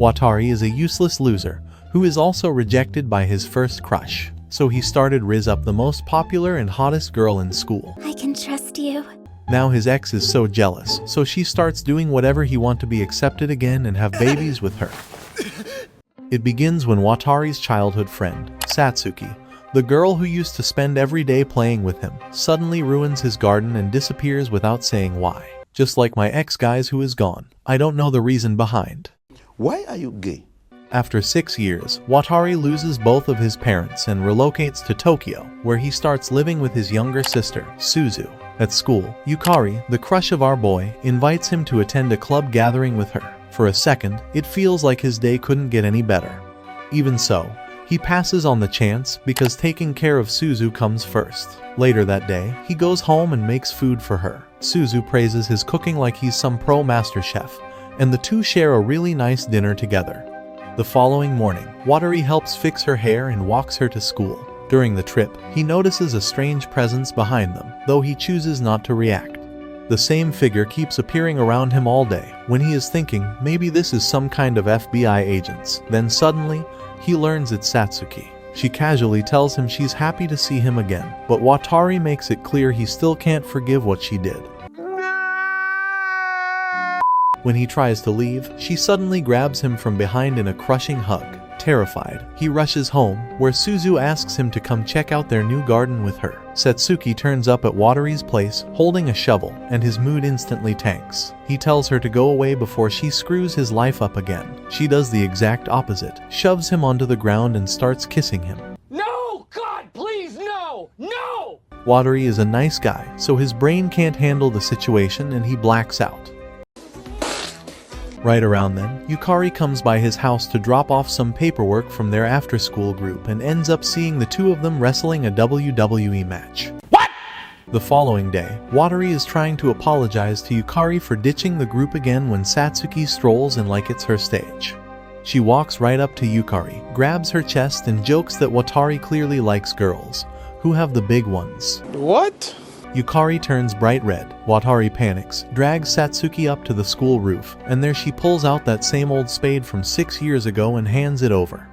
Watari is a useless loser who is also rejected by his first crush. So he started Rizz up, the most popular and hottest girl in school. I can trust you. Now his ex is so jealous, so she starts doing whatever he wants to be accepted again and have babies with her. It begins when Watari's childhood friend, Satsuki, the girl who used to spend every day playing with him, suddenly ruins his garden and disappears without saying why. Just like my ex guys who is gone. I don't know the reason behind. Why are you gay? After 6 years, Watari loses both of his parents and relocates to Tokyo, where he starts living with his younger sister, Suzu. At school, Yukari, the crush of our boy, invites him to attend a club gathering with her. For a second, it feels like his day couldn't get any better. Even so, he passes on the chance because taking care of Suzu comes first. Later that day, he goes home and makes food for her. Suzu praises his cooking like he's some pro master chef, and the two share a really nice dinner together. The following morning, Watari helps fix her hair and walks her to school. During the trip, he notices a strange presence behind them, though he chooses not to react. The same figure keeps appearing around him all day. When he is thinking, maybe this is some kind of FBI agents, then suddenly, he learns it's Satsuki. She casually tells him she's happy to see him again, but Watari makes it clear he still can't forgive what she did. When he tries to leave, she suddenly grabs him from behind in a crushing hug. Terrified, he rushes home, where Suzu asks him to come check out their new garden with her. Satsuki turns up at Watari's place, holding a shovel, and his mood instantly tanks. He tells her to go away before she screws his life up again. She does the exact opposite, shoves him onto the ground and starts kissing him. No! God, please, no! No! Watari is a nice guy, so his brain can't handle the situation and he blacks out. Right around then, Yukari comes by his house to drop off some paperwork from their after-school group and ends up seeing the two of them wrestling a WWE match. What? The following day, Watari is trying to apologize to Yukari for ditching the group again when Satsuki strolls in like it's her stage. She walks right up to Yukari, grabs her chest and jokes that Watari clearly likes girls, who have the big ones. What? Yukari turns bright red. Watari panics, drags Satsuki up to the school roof, and there she pulls out that same old spade from 6 years ago and hands it over.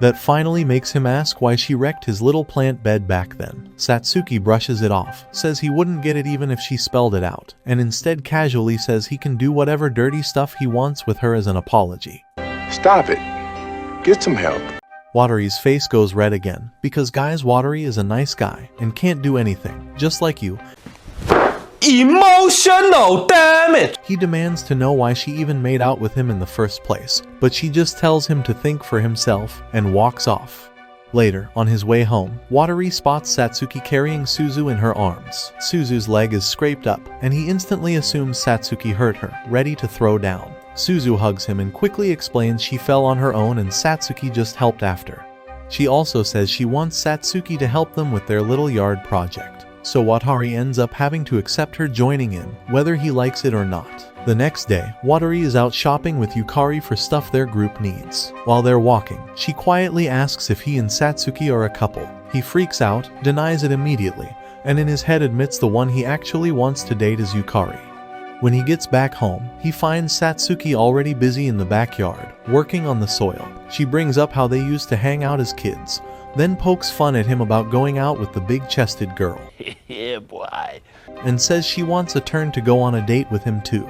That finally makes him ask why she wrecked his little plant bed back then. Satsuki brushes it off, says he wouldn't get it even if she spelled it out, and instead casually says he can do whatever dirty stuff he wants with her as an apology. Stop it. Get some help. Watari's face goes red again, because guys, Watari is a nice guy and can't do anything, just like you. Emotional damage! He demands to know why she even made out with him in the first place, but she just tells him to think for himself and walks off. Later, on his way home, Watari spots Satsuki carrying Suzu in her arms. Suzu's leg is scraped up, and he instantly assumes Satsuki hurt her, ready to throw down. Suzu hugs him and quickly explains she fell on her own and Satsuki just helped after. She also says she wants Satsuki to help them with their little yard project. So Watari ends up having to accept her joining in, whether he likes it or not. The next day, Watari is out shopping with Yukari for stuff their group needs. While they're walking, she quietly asks if he and Satsuki are a couple. He freaks out, denies it immediately, and in his head admits the one he actually wants to date is Yukari. When he gets back home, he finds Satsuki already busy in the backyard, working on the soil. She brings up how they used to hang out as kids, then pokes fun at him about going out with the big-chested girl. Yeah, boy. And says she wants a turn to go on a date with him too.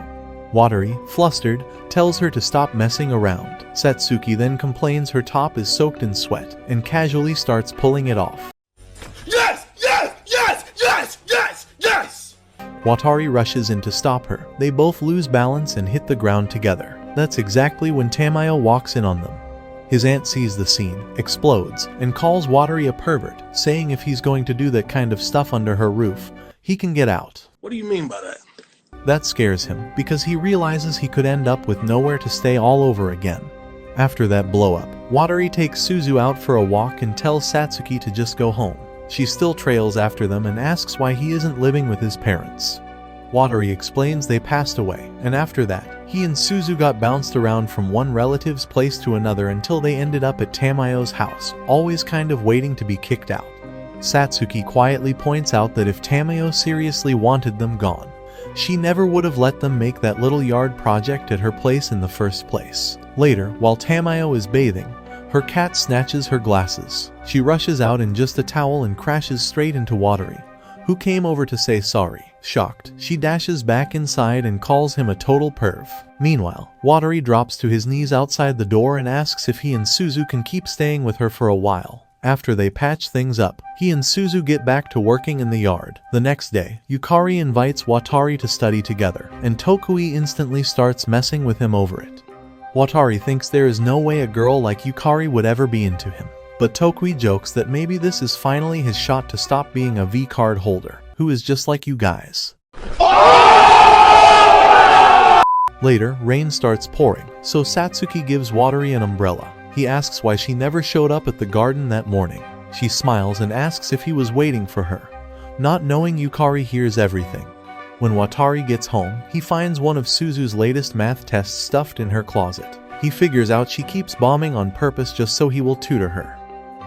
Watari, flustered, tells her to stop messing around. Satsuki then complains her top is soaked in sweat, and casually starts pulling it off. Yes! Yes! Yes! Yes! Yes! Yes! Watari rushes in to stop her. They both lose balance and hit the ground together. That's exactly when Tamayo walks in on them. His aunt sees the scene, explodes, and calls Watari a pervert, saying if he's going to do that kind of stuff under her roof, he can get out. What do you mean by that? That scares him, because he realizes he could end up with nowhere to stay all over again. After that blow-up, Watari takes Suzu out for a walk and tells Satsuki to just go home. She still trails after them and asks why he isn't living with his parents. Watari explains they passed away, and after that, he and Suzu got bounced around from one relative's place to another until they ended up at Tamayo's house, always kind of waiting to be kicked out. Satsuki quietly points out that if Tamayo seriously wanted them gone, She never would have let them make that little yard project at her place in the first place. Later, while Tamayo is bathing, her cat snatches her glasses. She rushes out in just a towel and crashes straight into Watari, who came over to say sorry. Shocked, she dashes back inside and calls him a total perv. Meanwhile, Watari drops to his knees outside the door and asks if he and Suzu can keep staying with her for a while. After they patch things up, he and Suzu get back to working in the yard. The next day, Yukari invites Watari to study together, and Tokui instantly starts messing with him over it. Watari thinks there is no way a girl like Yukari would ever be into him, but Tokui jokes that maybe this is finally his shot to stop being a V-card holder, who is just like you guys. Later, rain starts pouring, so Satsuki gives Watari an umbrella. He asks why she never showed up at the garden that morning. She smiles and asks if he was waiting for her, not knowing Yukari hears everything. When Watari gets home, he finds one of Suzu's latest math tests stuffed in her closet. He figures out she keeps bombing on purpose just so he will tutor her.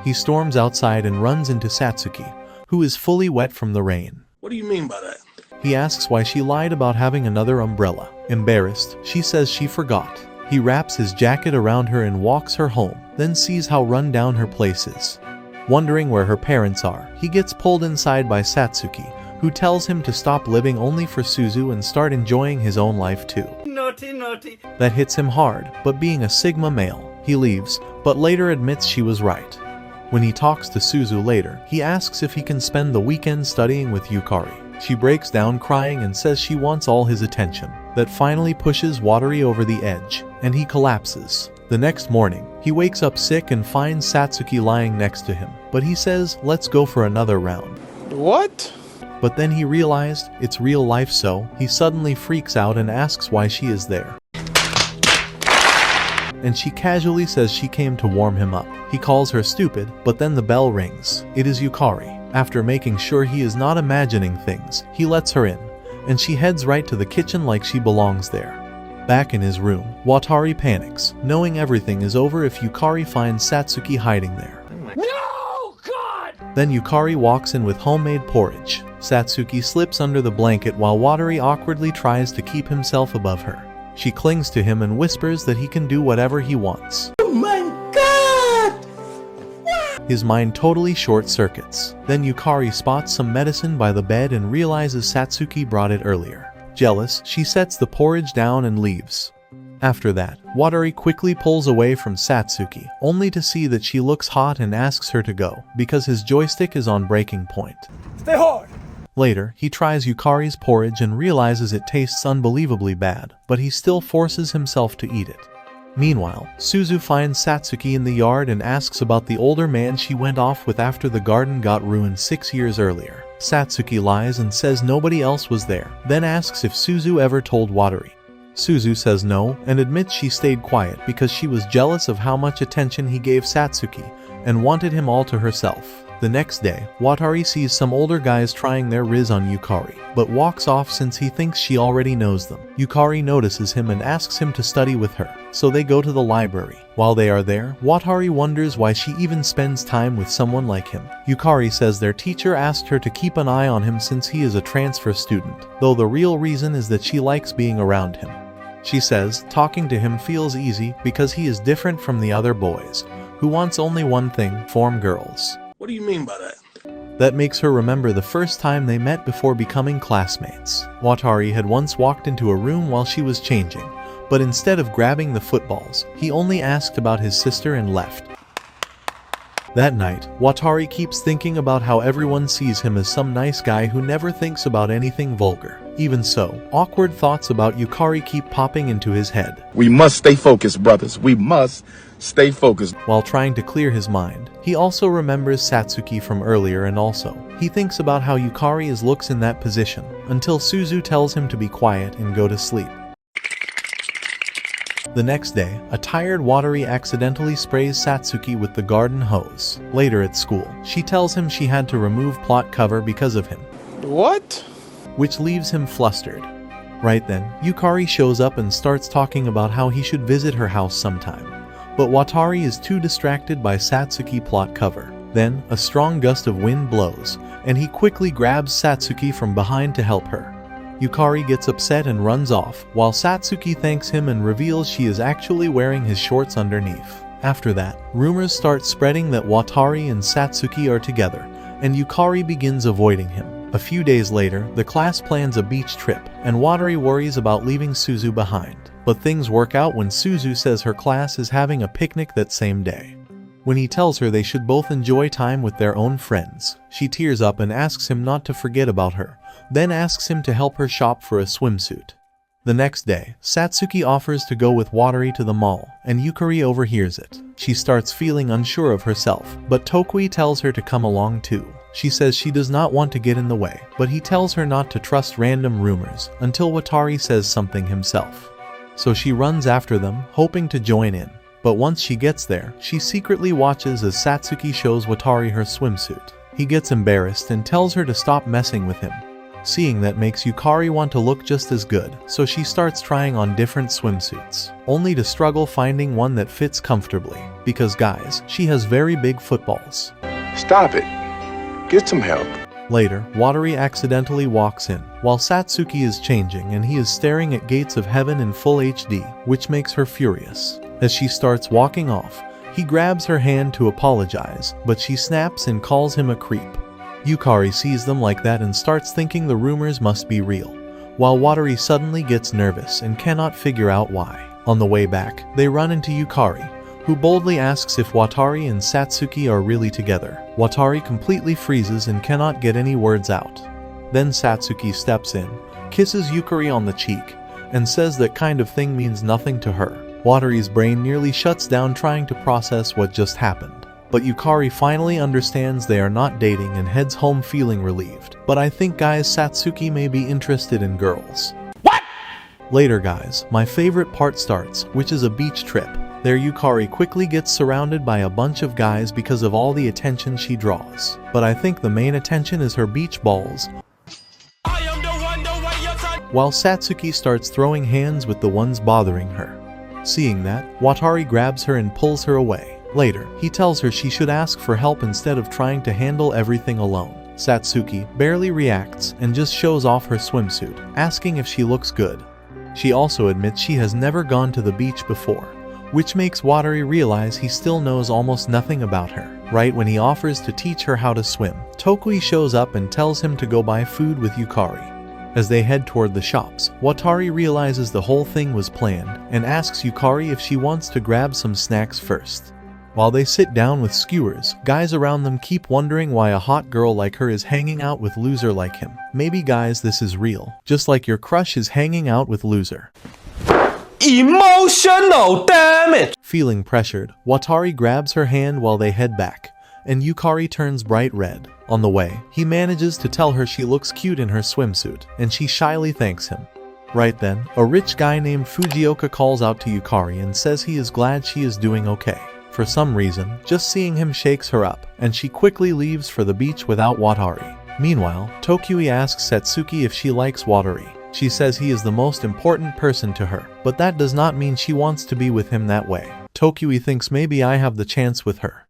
He storms outside and runs into Satsuki, who is fully wet from the rain. What do you mean by that? He asks why she lied about having another umbrella. Embarrassed, she says she forgot. He wraps his jacket around her and walks her home, then sees how run down her place is. Wondering where her parents are, he gets pulled inside by Satsuki, who tells him to stop living only for Suzu and start enjoying his own life too. Naughty, naughty. That hits him hard, but being a Sigma male, he leaves, but later admits she was right. When he talks to Suzu later, he asks if he can spend the weekend studying with Yukari. She breaks down crying and says she wants all his attention. That finally pushes Watari over the edge, and he collapses. The next morning, he wakes up sick and finds Satsuki lying next to him, but he says, "Let's go for another round." What? But then he realized it's real life, so he suddenly freaks out and asks why she is there. And she casually says she came to warm him up. He calls her stupid, but then the bell rings. It is Yukari. After making sure he is not imagining things, he lets her in, and she heads right to the kitchen like she belongs there. Back in his room, Watari panics, knowing everything is over if Yukari finds Satsuki hiding there. No, God! Then Yukari walks in with homemade porridge. Satsuki slips under the blanket while Watari awkwardly tries to keep himself above her. She clings to him and whispers that he can do whatever he wants. Oh my God! His mind totally short-circuits. Then Yukari spots some medicine by the bed and realizes Satsuki brought it earlier. Jealous, she sets the porridge down and leaves. After that, Watari quickly pulls away from Satsuki, only to see that she looks hot and asks her to go, because his joystick is on breaking point. Stay hard! Later, he tries Yukari's porridge and realizes it tastes unbelievably bad, but he still forces himself to eat it. Meanwhile, Suzu finds Satsuki in the yard and asks about the older man she went off with after the garden got ruined 6 years earlier. Satsuki lies and says nobody else was there, then asks if Suzu ever told Watari. Suzu says no, and admits she stayed quiet because she was jealous of how much attention he gave Satsuki, and wanted him all to herself. The next day, Watari sees some older guys trying their Rizz on Yukari, but walks off since he thinks she already knows them. Yukari notices him and asks him to study with her, so they go to the library. While they are there, Watari wonders why she even spends time with someone like him. Yukari says their teacher asked her to keep an eye on him since he is a transfer student, though the real reason is that she likes being around him. She says talking to him feels easy because he is different from the other boys, who wants only one thing, form girls. What do you mean by that? That makes her remember the first time they met before becoming classmates. Watari had once walked into a room while she was changing, but instead of grabbing the footballs, he only asked about his sister and left. That night, Watari keeps thinking about how everyone sees him as some nice guy who never thinks about anything vulgar. Even so, awkward thoughts about Yukari keep popping into his head. We must stay focused, brothers. We must stay focused. While trying to clear his mind, he also remembers Satsuki from earlier, and also, he thinks about how Yukari looks in that position, until Suzu tells him to be quiet and go to sleep. The next day, a tired Watari accidentally sprays Satsuki with the garden hose. Later at school, she tells him she had to remove plot cover because of him. What? Which leaves him flustered. Right then, Yukari shows up and starts talking about how he should visit her house sometime. But Watari is too distracted by Satsuki plot cover. Then, a strong gust of wind blows, and he quickly grabs Satsuki from behind to help her. Yukari gets upset and runs off, while Satsuki thanks him and reveals she is actually wearing his shorts underneath. After that, rumors start spreading that Watari and Satsuki are together, and Yukari begins avoiding him. A few days later, the class plans a beach trip, and Watari worries about leaving Suzu behind. But things work out when Suzu says her class is having a picnic that same day. When he tells her they should both enjoy time with their own friends, she tears up and asks him not to forget about her, then asks him to help her shop for a swimsuit. The next day, Satsuki offers to go with Watari to the mall, and Yukari overhears it. She starts feeling unsure of herself, but Tokui tells her to come along too. She says she does not want to get in the way, but he tells her not to trust random rumors until Watari says something himself. So she runs after them, hoping to join in. But once she gets there, she secretly watches as Satsuki shows Watari her swimsuit. He gets embarrassed and tells her to stop messing with him. Seeing that makes Yukari want to look just as good, so she starts trying on different swimsuits, only to struggle finding one that fits comfortably. Because guys, she has very big footballs. Stop it. Get some help. Later, Watari accidentally walks in, while Satsuki is changing and he is staring at Gates of Heaven in full HD, which makes her furious. As she starts walking off, he grabs her hand to apologize, but she snaps and calls him a creep. Yukari sees them like that and starts thinking the rumors must be real, while Watari suddenly gets nervous and cannot figure out why. On the way back, they run into Yukari, who boldly asks if Watari and Satsuki are really together. Watari completely freezes and cannot get any words out. Then Satsuki steps in, kisses Yukari on the cheek, and says that kind of thing means nothing to her. Watari's brain nearly shuts down trying to process what just happened. But Yukari finally understands they are not dating and heads home feeling relieved. But I think guys, Satsuki may be interested in girls. What? Later guys, my favorite part starts, which is a beach trip. There Yukari quickly gets surrounded by a bunch of guys because of all the attention she draws. But I think the main attention is her beach balls. While Satsuki starts throwing hands with the ones bothering her. Seeing that, Watari grabs her and pulls her away. Later, he tells her she should ask for help instead of trying to handle everything alone. Satsuki barely reacts and just shows off her swimsuit, asking if she looks good. She also admits she has never gone to the beach before, which makes Watari realize he still knows almost nothing about her. Right when he offers to teach her how to swim, Tokui shows up and tells him to go buy food with Yukari. As they head toward the shops, Watari realizes the whole thing was planned and asks Yukari if she wants to grab some snacks first. While they sit down with skewers, guys around them keep wondering why a hot girl like her is hanging out with loser like him. Maybe guys, this is real, just like your crush is hanging out with loser. Emotional damage. Feeling pressured, Watari grabs her hand while they head back, and Yukari turns bright red. On the way, he manages to tell her she looks cute in her swimsuit, and she shyly thanks him. Right then, a rich guy named Fujioka calls out to Yukari and says he is glad she is doing okay. For some reason, just seeing him shakes her up, and she quickly leaves for the beach without Watari. Meanwhile, Tokui asks Satsuki if she likes Watari. She says he is the most important person to her, but that does not mean she wants to be with him that way. Tokui thinks maybe I have the chance with her.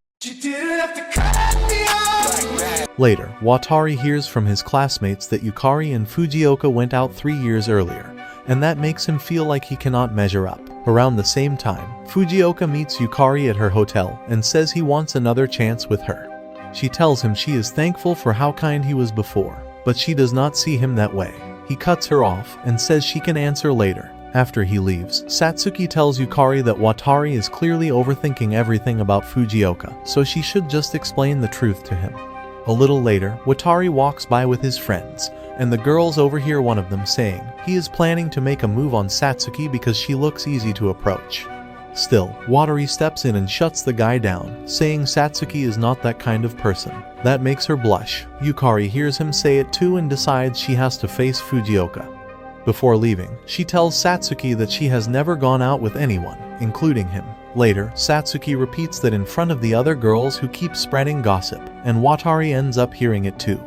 Later, Watari hears from his classmates that Yukari and Fujioka went out 3 years earlier, and that makes him feel like he cannot measure up. Around the same time, Fujioka meets Yukari at her hotel and says he wants another chance with her. She tells him she is thankful for how kind he was before, but she does not see him that way. He cuts her off and says she can answer later. After he leaves, Satsuki tells Yukari that Watari is clearly overthinking everything about Fujioka, so she should just explain the truth to him. A little later, Watari walks by with his friends, and the girls overhear one of them saying he is planning to make a move on Satsuki because she looks easy to approach. Still, Watari steps in and shuts the guy down, saying Satsuki is not that kind of person. That makes her blush. Yukari hears him say it too and decides she has to face Fujioka. Before leaving, she tells Satsuki that she has never gone out with anyone, including him. Later, Satsuki repeats that in front of the other girls who keep spreading gossip, and Watari ends up hearing it too.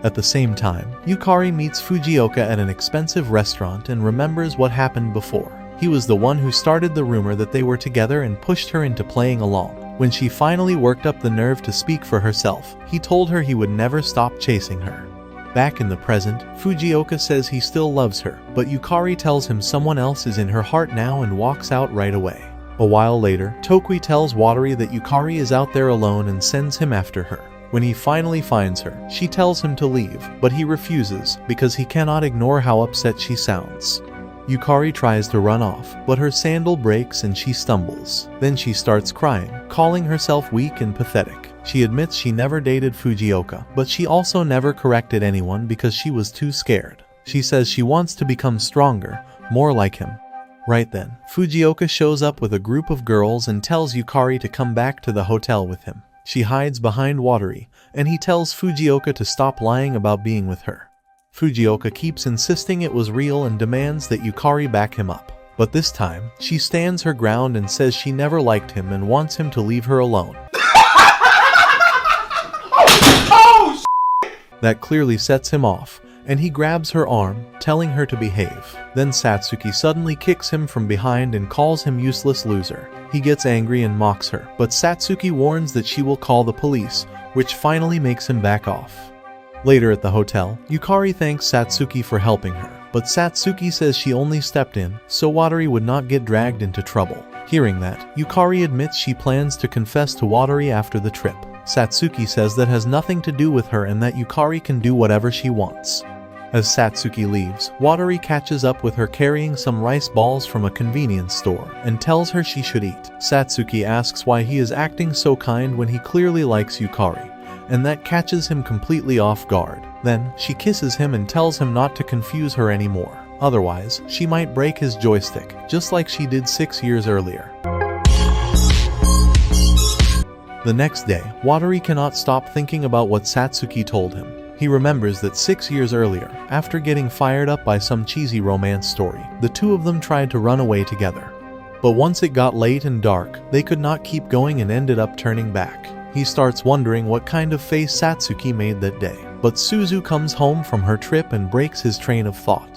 At the same time, Yukari meets Fujioka at an expensive restaurant and remembers what happened before. He was the one who started the rumor that they were together and pushed her into playing along. When she finally worked up the nerve to speak for herself, he told her he would never stop chasing her. Back in the present, Fujioka says he still loves her, but Yukari tells him someone else is in her heart now and walks out right away. A while later, Tokui tells Watari that Yukari is out there alone and sends him after her. When he finally finds her, she tells him to leave, but he refuses because he cannot ignore how upset she sounds. Yukari tries to run off, but her sandal breaks and she stumbles. Then she starts crying, calling herself weak and pathetic. She admits she never dated Fujioka, but she also never corrected anyone because she was too scared. She says she wants to become stronger, more like him. Right then, Fujioka shows up with a group of girls and tells Yukari to come back to the hotel with him. She hides behind Watari, and he tells Fujioka to stop lying about being with her. Fujioka keeps insisting it was real and demands that Yukari back him up. But this time, she stands her ground and says she never liked him and wants him to leave her alone. That clearly sets him off, and he grabs her arm, telling her to behave. Then Satsuki suddenly kicks him from behind and calls him useless loser. He gets angry and mocks her, but Satsuki warns that she will call the police, which finally makes him back off. Later at the hotel, Yukari thanks Satsuki for helping her, but Satsuki says she only stepped in so Watari would not get dragged into trouble. Hearing that, Yukari admits she plans to confess to Watari after the trip. Satsuki says that has nothing to do with her and that Yukari can do whatever she wants. As Satsuki leaves, Watari catches up with her carrying some rice balls from a convenience store and tells her she should eat. Satsuki asks why he is acting so kind when he clearly likes Yukari, and that catches him completely off guard. Then, she kisses him and tells him not to confuse her anymore. Otherwise, she might break his joystick, just like she did 6 years earlier. The next day, Watari cannot stop thinking about what Satsuki told him. He remembers that 6 years earlier, after getting fired up by some cheesy romance story, the two of them tried to run away together. But once it got late and dark, they could not keep going and ended up turning back. He starts wondering what kind of face Satsuki made that day. But Suzu comes home from her trip and breaks his train of thought.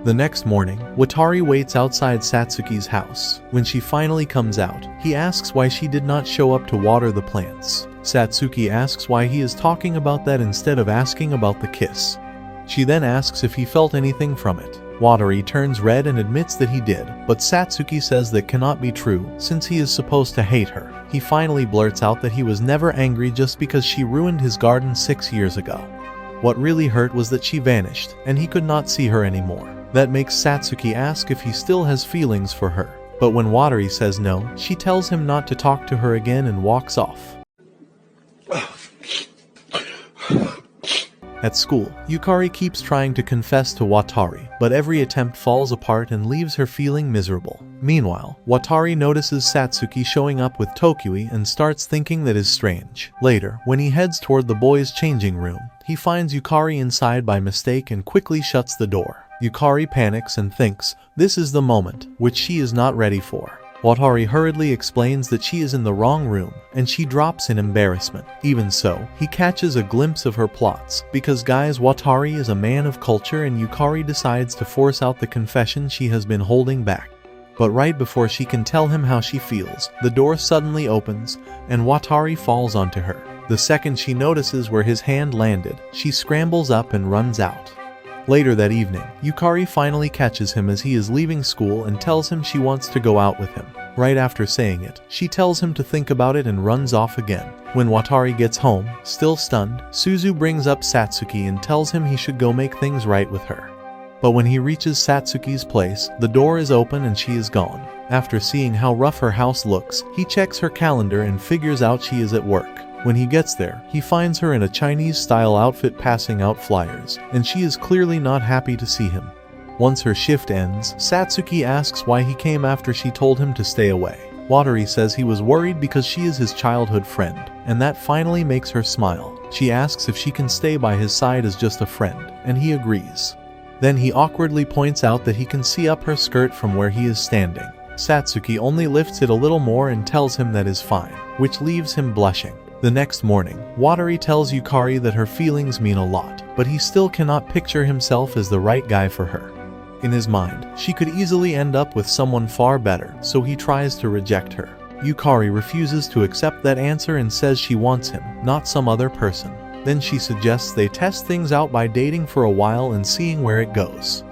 The next morning, Watari waits outside Satsuki's house. When she finally comes out, he asks why she did not show up to water the plants. Satsuki asks why he is talking about that instead of asking about the kiss. She then asks if he felt anything from it. Watari turns red and admits that he did, but Satsuki says that cannot be true since he is supposed to hate her. He finally blurts out that he was never angry just because she ruined his garden 6 years ago. What really hurt was that she vanished, and he could not see her anymore. That makes Satsuki ask if he still has feelings for her. But when Watari says no, she tells him not to talk to her again and walks off. At school, Yukari keeps trying to confess to Watari, but every attempt falls apart and leaves her feeling miserable. Meanwhile, Watari notices Satsuki showing up with Tokui and starts thinking that is strange. Later, when he heads toward the boys' changing room, he finds Yukari inside by mistake and quickly shuts the door. Yukari panics and thinks this is the moment, which she is not ready for. Watari hurriedly explains that she is in the wrong room, and she drops in embarrassment. Even so, he catches a glimpse of her plots, because guys, Watari is a man of culture and Yukari decides to force out the confession she has been holding back. But right before she can tell him how she feels, the door suddenly opens, and Watari falls onto her. The second she notices where his hand landed, she scrambles up and runs out. Later that evening, Yukari finally catches him as he is leaving school and tells him she wants to go out with him. Right after saying it, she tells him to think about it and runs off again. When Watari gets home, still stunned, Suzu brings up Satsuki and tells him he should go make things right with her. But when he reaches Satsuki's place, the door is open and she is gone. After seeing how rough her house looks, he checks her calendar and figures out she is at work. When he gets there, he finds her in a Chinese-style outfit passing out flyers, and she is clearly not happy to see him. Once her shift ends, Satsuki asks why he came after she told him to stay away. Watari says he was worried because she is his childhood friend, and that finally makes her smile. She asks if she can stay by his side as just a friend, and he agrees. Then he awkwardly points out that he can see up her skirt from where he is standing. Satsuki only lifts it a little more and tells him that is fine, which leaves him blushing. The next morning, Watari tells Yukari that her feelings mean a lot, but he still cannot picture himself as the right guy for her. In his mind, she could easily end up with someone far better, so he tries to reject her. Yukari refuses to accept that answer and says she wants him, not some other person. Then she suggests they test things out by dating for a while and seeing where it goes.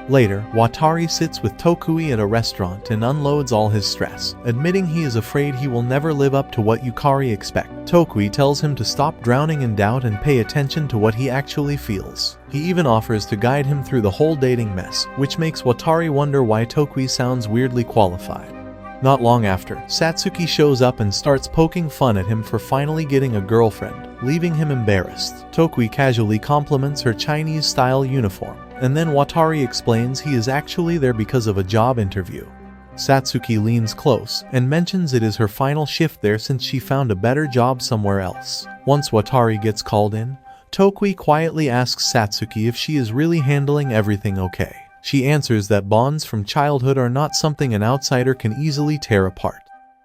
Later, Watari sits with Tokui at a restaurant and unloads all his stress, admitting he is afraid he will never live up to what Yukari expects. Tokui tells him to stop drowning in doubt and pay attention to what he actually feels. He even offers to guide him through the whole dating mess, which makes Watari wonder why Tokui sounds weirdly qualified. Not long after, Satsuki shows up and starts poking fun at him for finally getting a girlfriend, leaving him embarrassed. Tokui casually compliments her Chinese-style uniform, and then Watari explains he is actually there because of a job interview. Satsuki leans close and mentions it is her final shift there since she found a better job somewhere else. Once Watari gets called in, Tokui quietly asks Satsuki if she is really handling everything okay. She answers that bonds from childhood are not something an outsider can easily tear apart.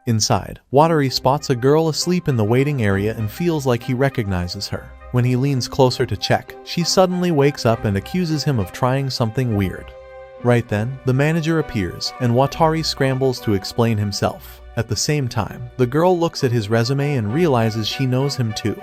Inside, Watari spots a girl asleep in the waiting area and feels like he recognizes her. When he leans closer to check, she suddenly wakes up and accuses him of trying something weird. Right then, the manager appears, and Watari scrambles to explain himself. At the same time, the girl looks at his resume and realizes she knows him too.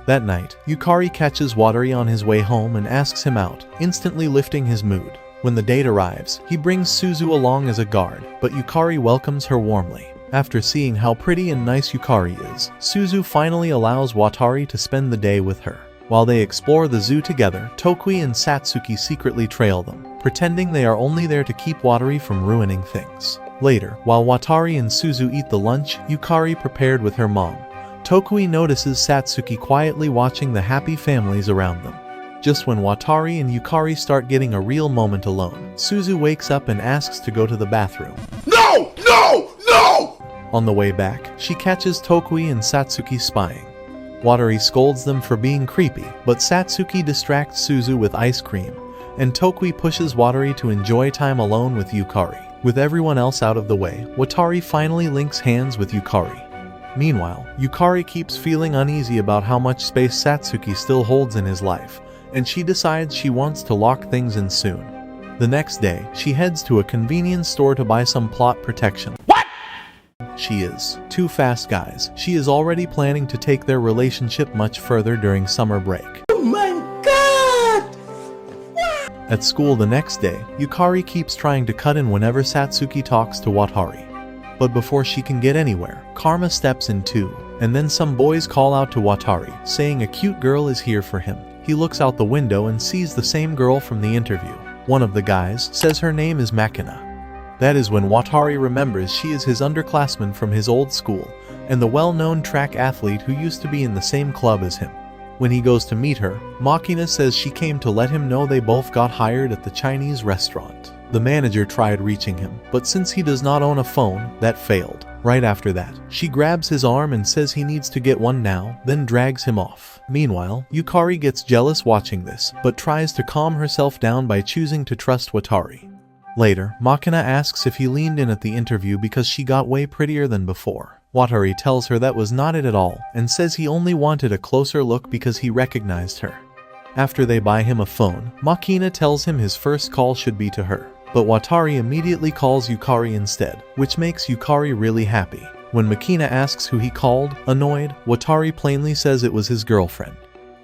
That night, Yukari catches Watari on his way home and asks him out, instantly lifting his mood. When the date arrives, he brings Suzu along as a guard, but Yukari welcomes her warmly. After seeing how pretty and nice Yukari is, Suzu finally allows Watari to spend the day with her. While they explore the zoo together, Tokui and Satsuki secretly trail them, pretending they are only there to keep Watari from ruining things. Later, while Watari and Suzu eat the lunch Yukari prepared with her mom, Tokui notices Satsuki quietly watching the happy families around them. Just when Watari and Yukari start getting a real moment alone, Suzu wakes up and asks to go to the bathroom. No! No! No! On the way back, she catches Tokui and Satsuki spying. Watari scolds them for being creepy, but Satsuki distracts Suzu with ice cream, and Tokui pushes Watari to enjoy time alone with Yukari. With everyone else out of the way, Watari finally links hands with Yukari. Meanwhile, Yukari keeps feeling uneasy about how much space Satsuki still holds in his life, and she decides she wants to lock things in soon. The next day, she heads to a convenience store to buy some plot protection. What? She is too fast, guys. She is already planning to take their relationship much further during summer break. Oh my god! At school the next day, Yukari keeps trying to cut in whenever Satsuki talks to Watari. But before she can get anywhere, Karma steps in too, and then some boys call out to Watari, saying a cute girl is here for him. He looks out the window and sees the same girl from the interview. One of the guys says her name is Makina. That is when Watari remembers she is his underclassman from his old school, and the well-known track athlete who used to be in the same club as him. When he goes to meet her, Makina says she came to let him know they both got hired at the Chinese restaurant. The manager tried reaching him, but since he does not own a phone, that failed. Right after that, she grabs his arm and says he needs to get one now, then drags him off. Meanwhile, Yukari gets jealous watching this, but tries to calm herself down by choosing to trust Watari. Later, Makina asks if he leaned in at the interview because she got way prettier than before. Watari tells her that was not it at all, and says he only wanted a closer look because he recognized her. After they buy him a phone, Makina tells him his first call should be to her. But Watari immediately calls Yukari instead, which makes Yukari really happy. When Makina asks who he called, annoyed, Watari plainly says it was his girlfriend.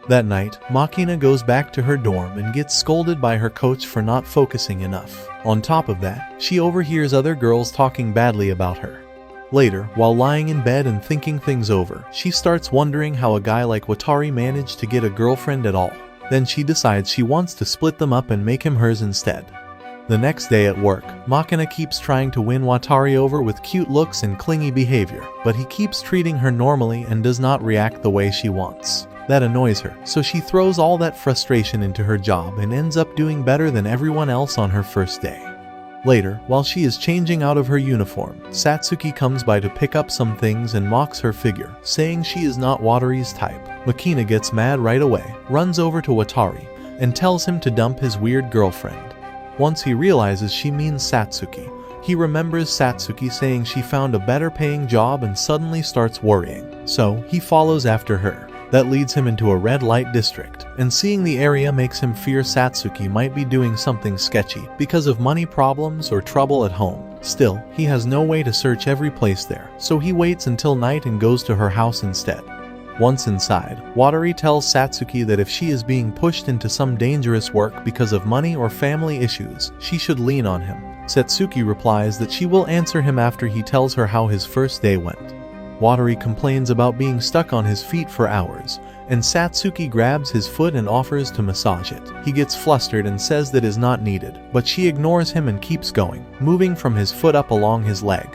That night, Makina goes back to her dorm and gets scolded by her coach for not focusing enough. On top of that, she overhears other girls talking badly about her. Later, while lying in bed and thinking things over, she starts wondering how a guy like Watari managed to get a girlfriend at all. Then she decides she wants to split them up and make him hers instead. The next day at work, Makina keeps trying to win Watari over with cute looks and clingy behavior, but he keeps treating her normally and does not react the way she wants. That annoys her, so she throws all that frustration into her job and ends up doing better than everyone else on her first day. Later, while she is changing out of her uniform, Satsuki comes by to pick up some things and mocks her figure, saying she is not Watari's type. Makina gets mad right away, runs over to Watari, and tells him to dump his weird girlfriend. Once he realizes she means Satsuki, he remembers Satsuki saying she found a better paying job and suddenly starts worrying. So, he follows after her. That leads him into a red light district, and seeing the area makes him fear Satsuki might be doing something sketchy because of money problems or trouble at home. Still, he has no way to search every place there, so he waits until night and goes to her house instead. Once inside, Watari tells Satsuki that if she is being pushed into some dangerous work because of money or family issues, she should lean on him. Satsuki replies that she will answer him after he tells her how his first day went. Watari complains about being stuck on his feet for hours, and Satsuki grabs his foot and offers to massage it. He gets flustered and says that is not needed, but she ignores him and keeps going, moving from his foot up along his leg.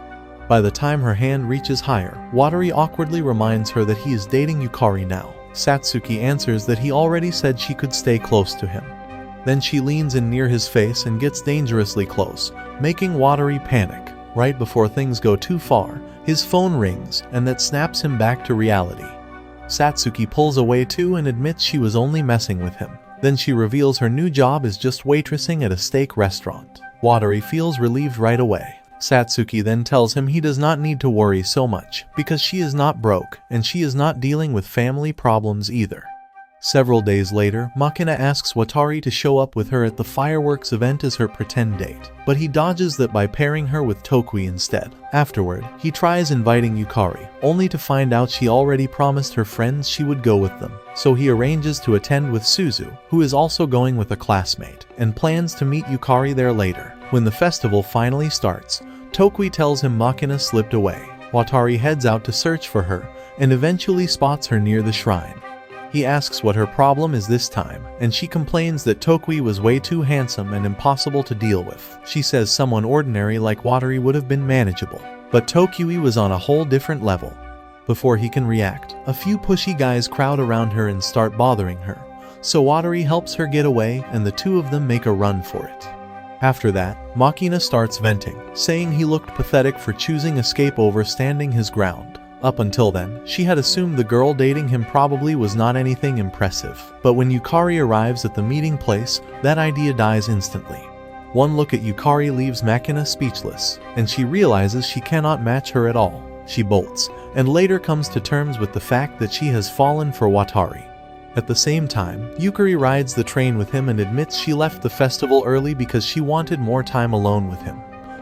By the time her hand reaches higher, Watari awkwardly reminds her that he is dating Yukari now. Satsuki answers that he already said she could stay close to him. Then she leans in near his face and gets dangerously close, making Watari panic. Right before things go too far, his phone rings, and that snaps him back to reality. Satsuki pulls away too and admits she was only messing with him. Then she reveals her new job is just waitressing at a steak restaurant. Watari feels relieved right away. Satsuki then tells him he does not need to worry so much, because she is not broke, and she is not dealing with family problems either. Several days later, Makina asks Watari to show up with her at the fireworks event as her pretend date, but he dodges that by pairing her with Tokui instead. Afterward, he tries inviting Yukari, only to find out she already promised her friends she would go with them. So he arranges to attend with Suzu, who is also going with a classmate, and plans to meet Yukari there later. When the festival finally starts, Tokui tells him Makina slipped away. Watari heads out to search for her, and eventually spots her near the shrine. He asks what her problem is this time, and she complains that Tokui was way too handsome and impossible to deal with. She says someone ordinary like Watari would have been manageable, but Tokui was on a whole different level. Before he can react, a few pushy guys crowd around her and start bothering her, so Watari helps her get away and the two of them make a run for it. After that, Makina starts venting, saying he looked pathetic for choosing escape over standing his ground. Up until then, she had assumed the girl dating him probably was not anything impressive. But when Yukari arrives at the meeting place, that idea dies instantly. One look at Yukari leaves Makina speechless, and she realizes she cannot match her at all. She bolts, and later comes to terms with the fact that she has fallen for Watari. At the same time, Yukari rides the train with him and admits she left the festival early because she wanted more time alone with him.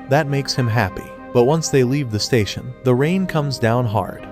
That makes him happy. But once they leave the station, the rain comes down hard.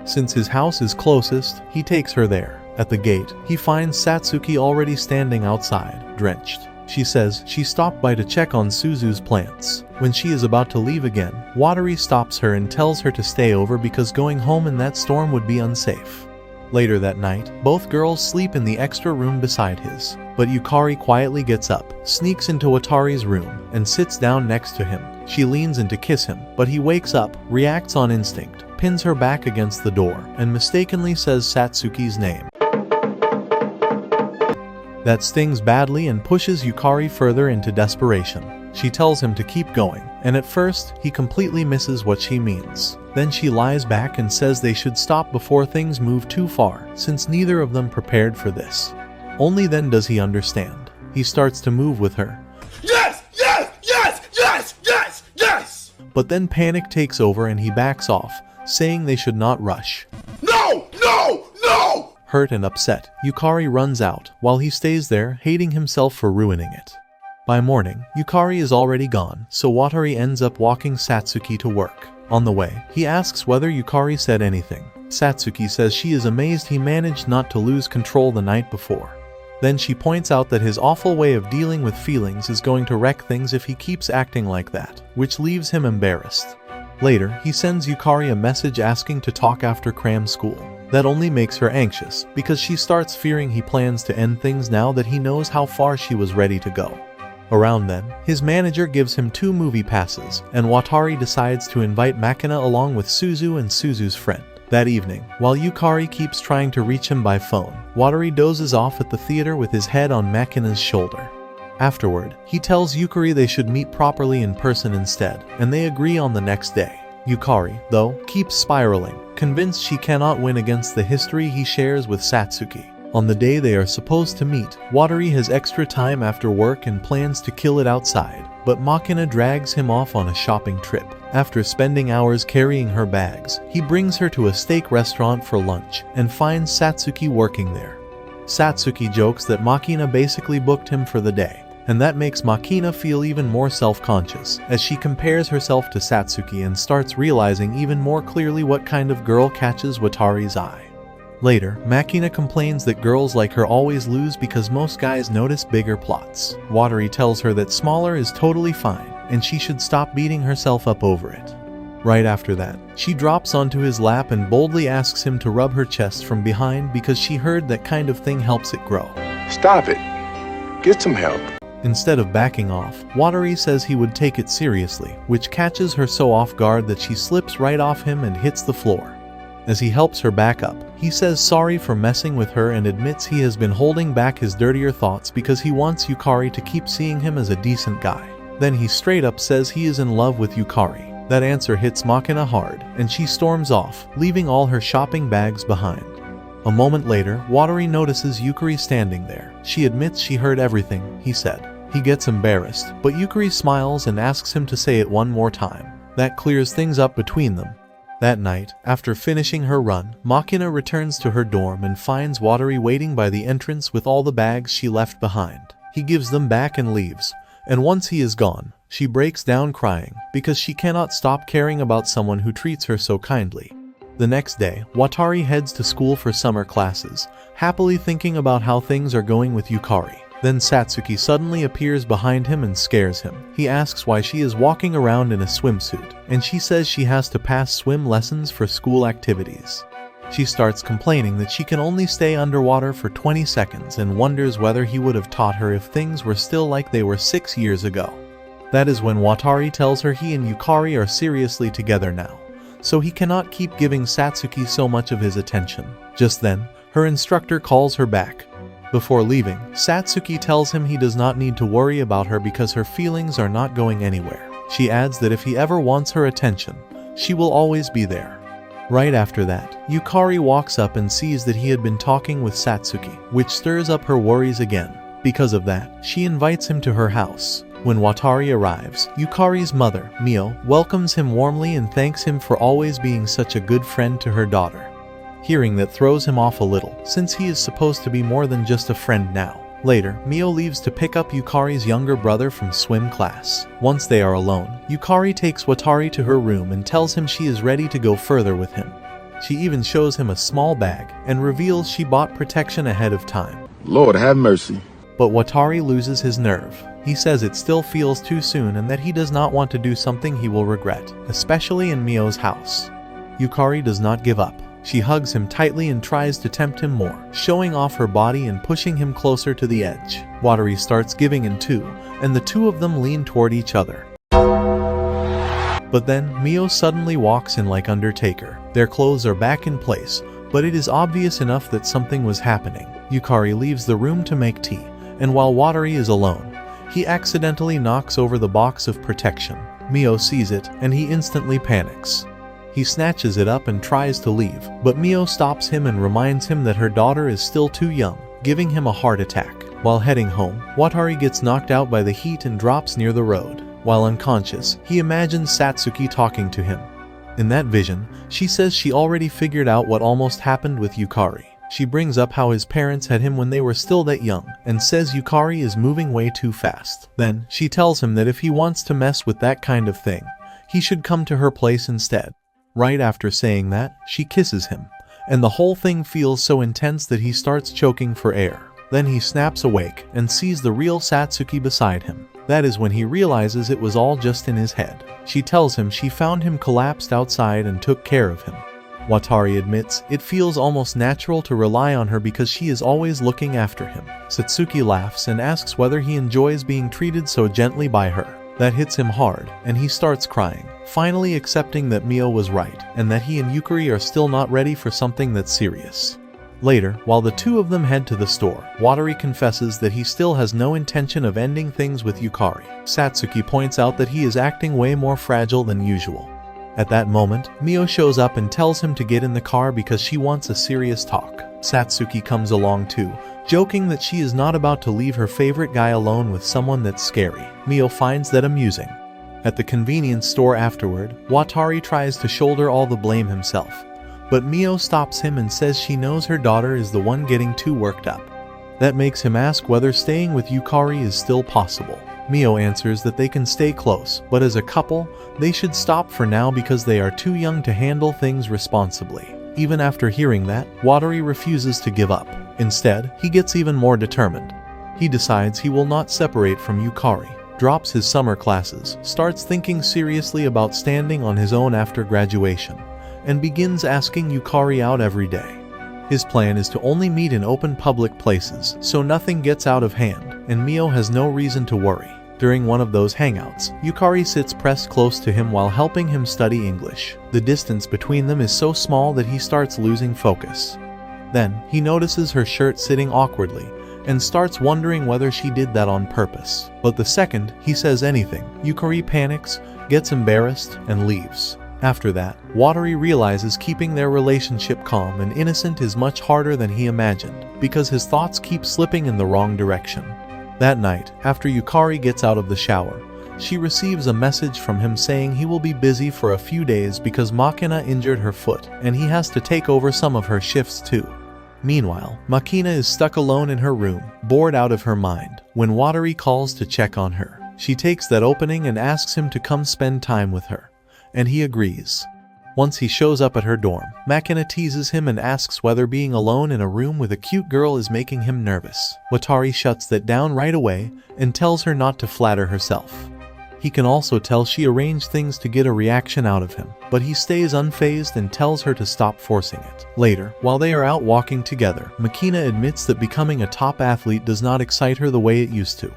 Since his house is closest, he takes her there. At the gate, he finds Satsuki already standing outside, drenched. She says she stopped by to check on Suzu's plants. When she is about to leave again, Watari stops her and tells her to stay over because going home in that storm would be unsafe. Later that night, both girls sleep in the extra room beside his. But Yukari quietly gets up, sneaks into Watari's room, and sits down next to him. She leans in to kiss him, but he wakes up, reacts on instinct, pins her back against the door, and mistakenly says Satsuki's name. That stings badly and pushes Yukari further into desperation. She tells him to keep going, and at first, he completely misses what she means. Then she lies back and says they should stop before things move too far, since neither of them prepared for this. Only then does he understand. He starts to move with her. Yes! Yes! Yes! Yes! Yes! Yes! But then panic takes over and he backs off, saying they should not rush. No! No! No! Hurt and upset, Yukari runs out, while he stays there, hating himself for ruining it. By morning, Yukari is already gone, so Watari ends up walking Satsuki to work. On the way, he asks whether Yukari said anything. Satsuki says she is amazed he managed not to lose control the night before. Then she points out that his awful way of dealing with feelings is going to wreck things if he keeps acting like that, which leaves him embarrassed. Later, he sends Yukari a message asking to talk after cram school. That only makes her anxious, because she starts fearing he plans to end things now that he knows how far she was ready to go. Around then, his manager gives him 2 movie passes, and Watari decides to invite Makina along with Suzu and Suzu's friend. That evening, while Yukari keeps trying to reach him by phone, Watari dozes off at the theater with his head on Makina's shoulder. Afterward, he tells Yukari they should meet properly in person instead, and they agree on the next day. Yukari, though, keeps spiraling, convinced she cannot win against the history he shares with Satsuki. On the day they are supposed to meet, Watari has extra time after work and plans to kill it outside, but Makina drags him off on a shopping trip. After spending hours carrying her bags, he brings her to a steak restaurant for lunch and finds Satsuki working there. Satsuki jokes that Makina basically booked him for the day, and that makes Makina feel even more self-conscious as she compares herself to Satsuki and starts realizing even more clearly what kind of girl catches Watari's eye. Later, Makina complains that girls like her always lose because most guys notice bigger plots. Watari tells her that smaller is totally fine, and she should stop beating herself up over it. Right after that, she drops onto his lap and boldly asks him to rub her chest from behind because she heard that kind of thing helps it grow. Stop it. Get some help. Instead of backing off, Watari says he would take it seriously, which catches her so off guard that she slips right off him and hits the floor. As he helps her back up, he says sorry for messing with her and admits he has been holding back his dirtier thoughts because he wants Yukari to keep seeing him as a decent guy. Then he straight up says he is in love with Yukari. That answer hits Makina hard, and she storms off, leaving all her shopping bags behind. A moment later, Watari notices Yukari standing there. She admits she heard everything he said. He gets embarrassed, but Yukari smiles and asks him to say it one more time. That clears things up between them. That night, after finishing her run, Makina returns to her dorm and finds Watari waiting by the entrance with all the bags she left behind. He gives them back and leaves, and once he is gone, she breaks down crying because she cannot stop caring about someone who treats her so kindly. The next day, Watari heads to school for summer classes, happily thinking about how things are going with Yukari. Then Satsuki suddenly appears behind him and scares him. He asks why she is walking around in a swimsuit, and she says she has to pass swim lessons for school activities. She starts complaining that she can only stay underwater for 20 seconds and wonders whether he would have taught her if things were still like they were 6 years ago. That is when Watari tells her he and Yukari are seriously together now, so he cannot keep giving Satsuki so much of his attention. Just then, her instructor calls her back. Before leaving, Satsuki tells him he does not need to worry about her because her feelings are not going anywhere. She adds that if he ever wants her attention, she will always be there. Right after that, Yukari walks up and sees that he had been talking with Satsuki, which stirs up her worries again. Because of that, she invites him to her house. When Watari arrives, Yukari's mother, Mio, welcomes him warmly and thanks him for always being such a good friend to her daughter. Hearing that throws him off a little, since he is supposed to be more than just a friend now. Later, Mio leaves to pick up Yukari's younger brother from swim class. Once they are alone, Yukari takes Watari to her room and tells him she is ready to go further with him. She even shows him a small bag and reveals she bought protection ahead of time. Lord have mercy. But Watari loses his nerve. He says it still feels too soon and that he does not want to do something he will regret, especially in Mio's house. Yukari does not give up. She hugs him tightly and tries to tempt him more, showing off her body and pushing him closer to the edge. Watari starts giving in too, and the two of them lean toward each other. But then, Mio suddenly walks in like Undertaker. Their clothes are back in place, but it is obvious enough that something was happening. Yukari leaves the room to make tea, and while Watari is alone, he accidentally knocks over the box of protection. Mio sees it, and he instantly panics. He snatches it up and tries to leave, but Mio stops him and reminds him that her daughter is still too young, giving him a heart attack. While heading home, Watari gets knocked out by the heat and drops near the road. While unconscious, he imagines Satsuki talking to him. In that vision, she says she already figured out what almost happened with Yukari. She brings up how his parents had him when they were still that young, and says Yukari is moving way too fast. Then, she tells him that if he wants to mess with that kind of thing, he should come to her place instead. Right after saying that, she kisses him, and the whole thing feels so intense that he starts choking for air. Then he snaps awake and sees the real Satsuki beside him. That is when he realizes it was all just in his head. She tells him she found him collapsed outside and took care of him. Watari admits it feels almost natural to rely on her because she is always looking after him. Satsuki laughs and asks whether he enjoys being treated so gently by her. That hits him hard, and he starts crying, finally accepting that Mio was right, and that he and Yukari are still not ready for something that's serious. Later, while the two of them head to the store, Watari confesses that he still has no intention of ending things with Yukari. Satsuki points out that he is acting way more fragile than usual. At that moment, Mio shows up and tells him to get in the car because she wants a serious talk. Satsuki comes along too, joking that she is not about to leave her favorite guy alone with someone that's scary. Mio finds that amusing. At the convenience store afterward, Watari tries to shoulder all the blame himself, but Mio stops him and says she knows her daughter is the one getting too worked up. That makes him ask whether staying with Yukari is still possible. Mio answers that they can stay close, but as a couple, they should stop for now because they are too young to handle things responsibly. Even after hearing that, Watari refuses to give up. Instead, he gets even more determined. He decides he will not separate from Yukari, drops his summer classes, starts thinking seriously about standing on his own after graduation, and begins asking Yukari out every day. His plan is to only meet in open public places, so nothing gets out of hand, and Mio has no reason to worry. During one of those hangouts, Yukari sits pressed close to him while helping him study English. The distance between them is so small that he starts losing focus. Then, he notices her shirt sitting awkwardly, and starts wondering whether she did that on purpose. But the second he says anything, Yukari panics, gets embarrassed, and leaves. After that, Watari realizes keeping their relationship calm and innocent is much harder than he imagined, because his thoughts keep slipping in the wrong direction. That night, after Yukari gets out of the shower, she receives a message from him saying he will be busy for a few days because Makina injured her foot, and he has to take over some of her shifts too. Meanwhile, Makina is stuck alone in her room, bored out of her mind, when Watari calls to check on her. She takes that opening and asks him to come spend time with her, and he agrees. Once he shows up at her dorm, Makina teases him and asks whether being alone in a room with a cute girl is making him nervous. Watari shuts that down right away and tells her not to flatter herself. He can also tell she arranged things to get a reaction out of him, but he stays unfazed and tells her to stop forcing it. Later, while they are out walking together, Makina admits that becoming a top athlete does not excite her the way it used to.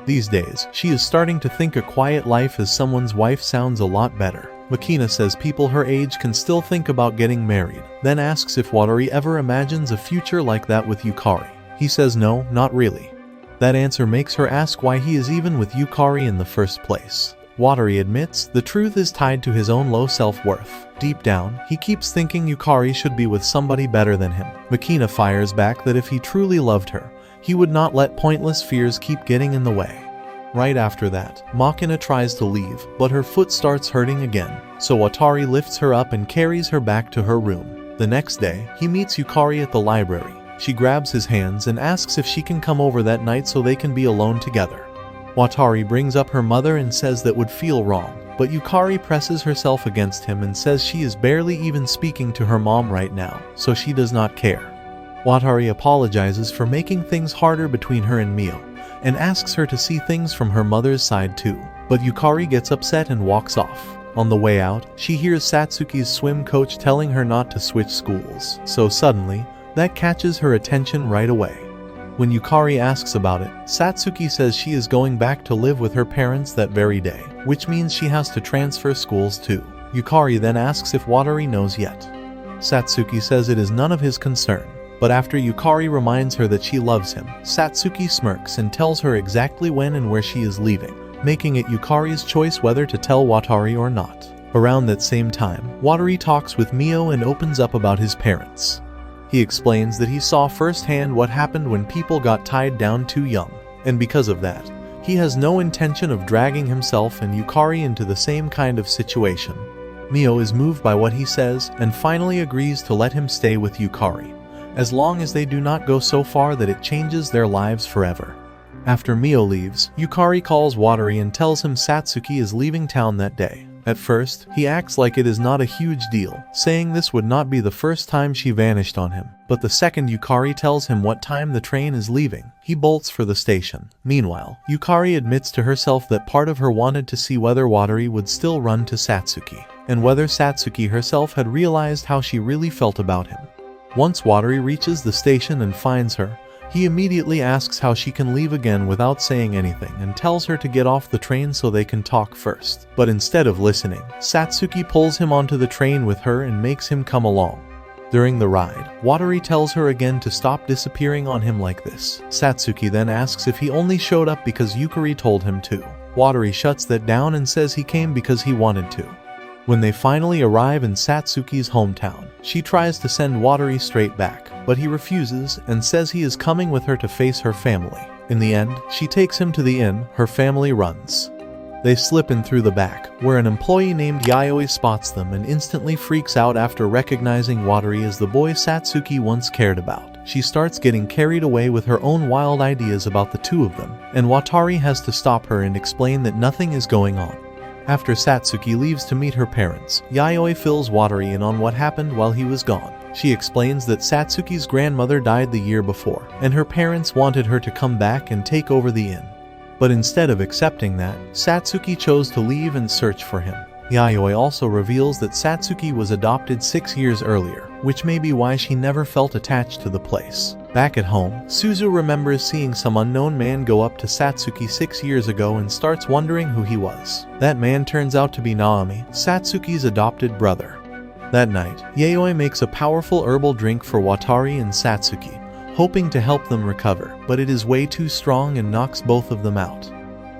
These days, she is starting to think a quiet life as someone's wife sounds a lot better. Makina says people her age can still think about getting married, then asks if Watari ever imagines a future like that with Yukari. He says no, not really. That answer makes her ask why he is even with Yukari in the first place. Watari admits the truth is tied to his own low self-worth. Deep down, he keeps thinking Yukari should be with somebody better than him. Makina fires back that if he truly loved her, he would not let pointless fears keep getting in the way. Right after that, Makina tries to leave, but her foot starts hurting again, so Watari lifts her up and carries her back to her room. The next day, he meets Yukari at the library. She grabs his hands and asks if she can come over that night so they can be alone together. Watari brings up her mother and says that would feel wrong, but Yukari presses herself against him and says she is barely even speaking to her mom right now, so she does not care. Watari apologizes for making things harder between her and Mio, and asks her to see things from her mother's side too, but Yukari gets upset and walks off. On the way out, she hears Satsuki's swim coach telling her not to switch schools, so suddenly, that catches her attention right away. When Yukari asks about it, Satsuki says she is going back to live with her parents that very day, which means she has to transfer schools too. Yukari then asks if Watari knows yet. Satsuki says it is none of his concern, but after Yukari reminds her that she loves him, Satsuki smirks and tells her exactly when and where she is leaving, making it Yukari's choice whether to tell Watari or not. Around that same time, Watari talks with Mio and opens up about his parents. He explains that he saw firsthand what happened when people got tied down too young, and because of that, he has no intention of dragging himself and Yukari into the same kind of situation. Mio is moved by what he says and finally agrees to let him stay with Yukari, as long as they do not go so far that it changes their lives forever. After Mio leaves, Yukari calls Watari and tells him Satsuki is leaving town that day. At first, he acts like it is not a huge deal, saying this would not be the first time she vanished on him. But the second Yukari tells him what time the train is leaving, he bolts for the station. Meanwhile, Yukari admits to herself that part of her wanted to see whether Watari would still run to Satsuki, and whether Satsuki herself had realized how she really felt about him. Once Watari reaches the station and finds her, he immediately asks how she can leave again without saying anything and tells her to get off the train so they can talk first. But instead of listening, Satsuki pulls him onto the train with her and makes him come along. During the ride, Watari tells her again to stop disappearing on him like this. Satsuki then asks if he only showed up because Yukari told him to. Watari shuts that down and says he came because he wanted to. When they finally arrive in Satsuki's hometown, she tries to send Watari straight back, but he refuses and says he is coming with her to face her family. In the end, she takes him to the inn her family runs. They slip in through the back, where an employee named Yayoi spots them and instantly freaks out after recognizing Watari as the boy Satsuki once cared about. She starts getting carried away with her own wild ideas about the two of them, and Watari has to stop her and explain that nothing is going on. After Satsuki leaves to meet her parents, Yayoi fills Watari in on what happened while he was gone. She explains that Satsuki's grandmother died the year before, and her parents wanted her to come back and take over the inn. But instead of accepting that, Satsuki chose to leave and search for him. Yayoi also reveals that Satsuki was adopted 6 years earlier, which may be why she never felt attached to the place. Back at home, Suzu remembers seeing some unknown man go up to Satsuki 6 years ago and starts wondering who he was. That man turns out to be Naomi, Satsuki's adopted brother. That night, Yayoi makes a powerful herbal drink for Watari and Satsuki, hoping to help them recover, but it is way too strong and knocks both of them out.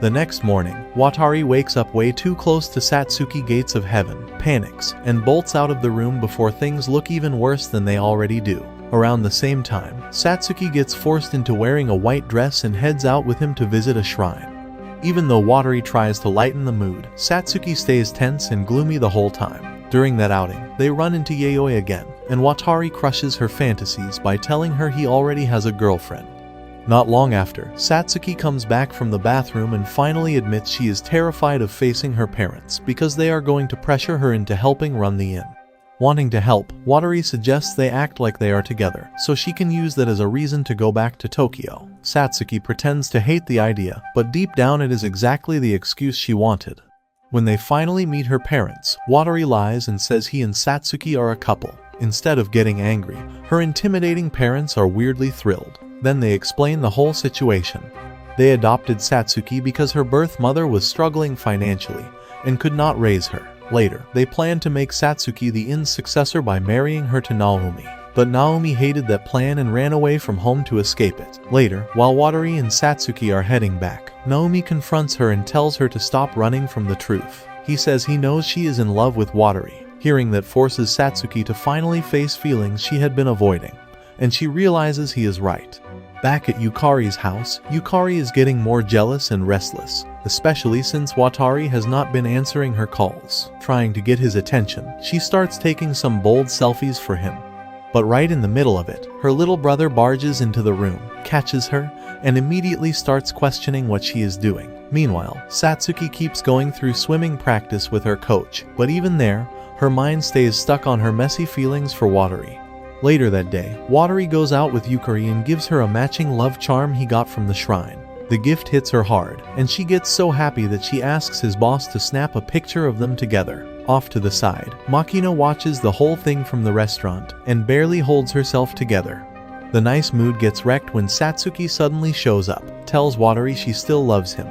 The next morning, Watari wakes up way too close to Satsuki gates of heaven, panics, and bolts out of the room before things look even worse than they already do. Around the same time, Satsuki gets forced into wearing a white dress and heads out with him to visit a shrine. Even though Watari tries to lighten the mood, Satsuki stays tense and gloomy the whole time. During that outing, they run into Yayoi again, and Watari crushes her fantasies by telling her he already has a girlfriend. Not long after, Satsuki comes back from the bathroom and finally admits she is terrified of facing her parents because they are going to pressure her into helping run the inn. Wanting to help, Watari suggests they act like they are together, so she can use that as a reason to go back to Tokyo. Satsuki pretends to hate the idea, but deep down it is exactly the excuse she wanted. When they finally meet her parents, Watari lies and says he and Satsuki are a couple. Instead of getting angry, her intimidating parents are weirdly thrilled. Then they explain the whole situation. They adopted Satsuki because her birth mother was struggling financially and could not raise her. Later, they planned to make Satsuki the inn's successor by marrying her to Naomi. But Naomi hated that plan and ran away from home to escape it. Later, while Watari and Satsuki are heading back, Naomi confronts her and tells her to stop running from the truth. He says he knows she is in love with Watari. Hearing that forces Satsuki to finally face feelings she had been avoiding, and she realizes he is right. Back at Yukari's house, Yukari is getting more jealous and restless, especially since Watari has not been answering her calls. Trying to get his attention, she starts taking some bold selfies for him. But right in the middle of it, her little brother barges into the room, catches her, and immediately starts questioning what she is doing. Meanwhile, Satsuki keeps going through swimming practice with her coach, but even there, her mind stays stuck on her messy feelings for Watari. Later that day, Watari goes out with Yukari and gives her a matching love charm he got from the shrine. The gift hits her hard, and she gets so happy that she asks his boss to snap a picture of them together. Off to the side, Makina watches the whole thing from the restaurant and barely holds herself together. The nice mood gets wrecked when Satsuki suddenly shows up, tells Watari she still loves him,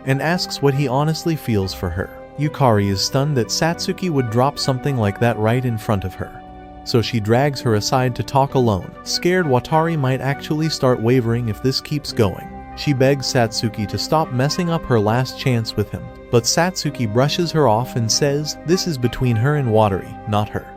and asks what he honestly feels for her. Yukari is stunned that Satsuki would drop something like that right in front of her. So she drags her aside to talk alone, scared Watari might actually start wavering if this keeps going. She begs Satsuki to stop messing up her last chance with him, but Satsuki brushes her off and says this is between her and Watari, not her.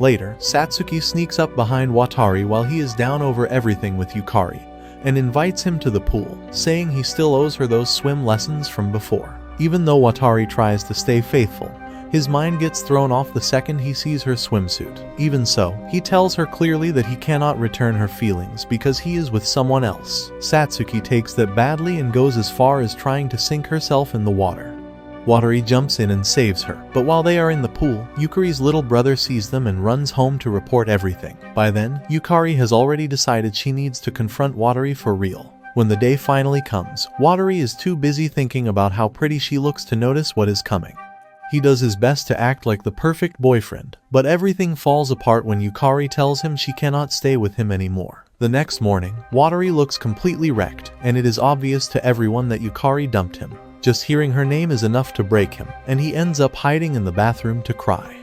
Later, Satsuki sneaks up behind Watari while he is down over everything with Yukari, and invites him to the pool, saying he still owes her those swim lessons from before. Even though Watari tries to stay faithful, his mind gets thrown off the second he sees her swimsuit. Even so, he tells her clearly that he cannot return her feelings because he is with someone else. Satsuki takes that badly and goes as far as trying to sink herself in the water. Watari jumps in and saves her, but while they are in the pool, Yukari's little brother sees them and runs home to report everything. By then, Yukari has already decided she needs to confront Watari for real. When the day finally comes, Watari is too busy thinking about how pretty she looks to notice what is coming. He does his best to act like the perfect boyfriend, but everything falls apart when Yukari tells him she cannot stay with him anymore. The next morning, Watari looks completely wrecked, and it is obvious to everyone that Yukari dumped him. Just hearing her name is enough to break him, and he ends up hiding in the bathroom to cry.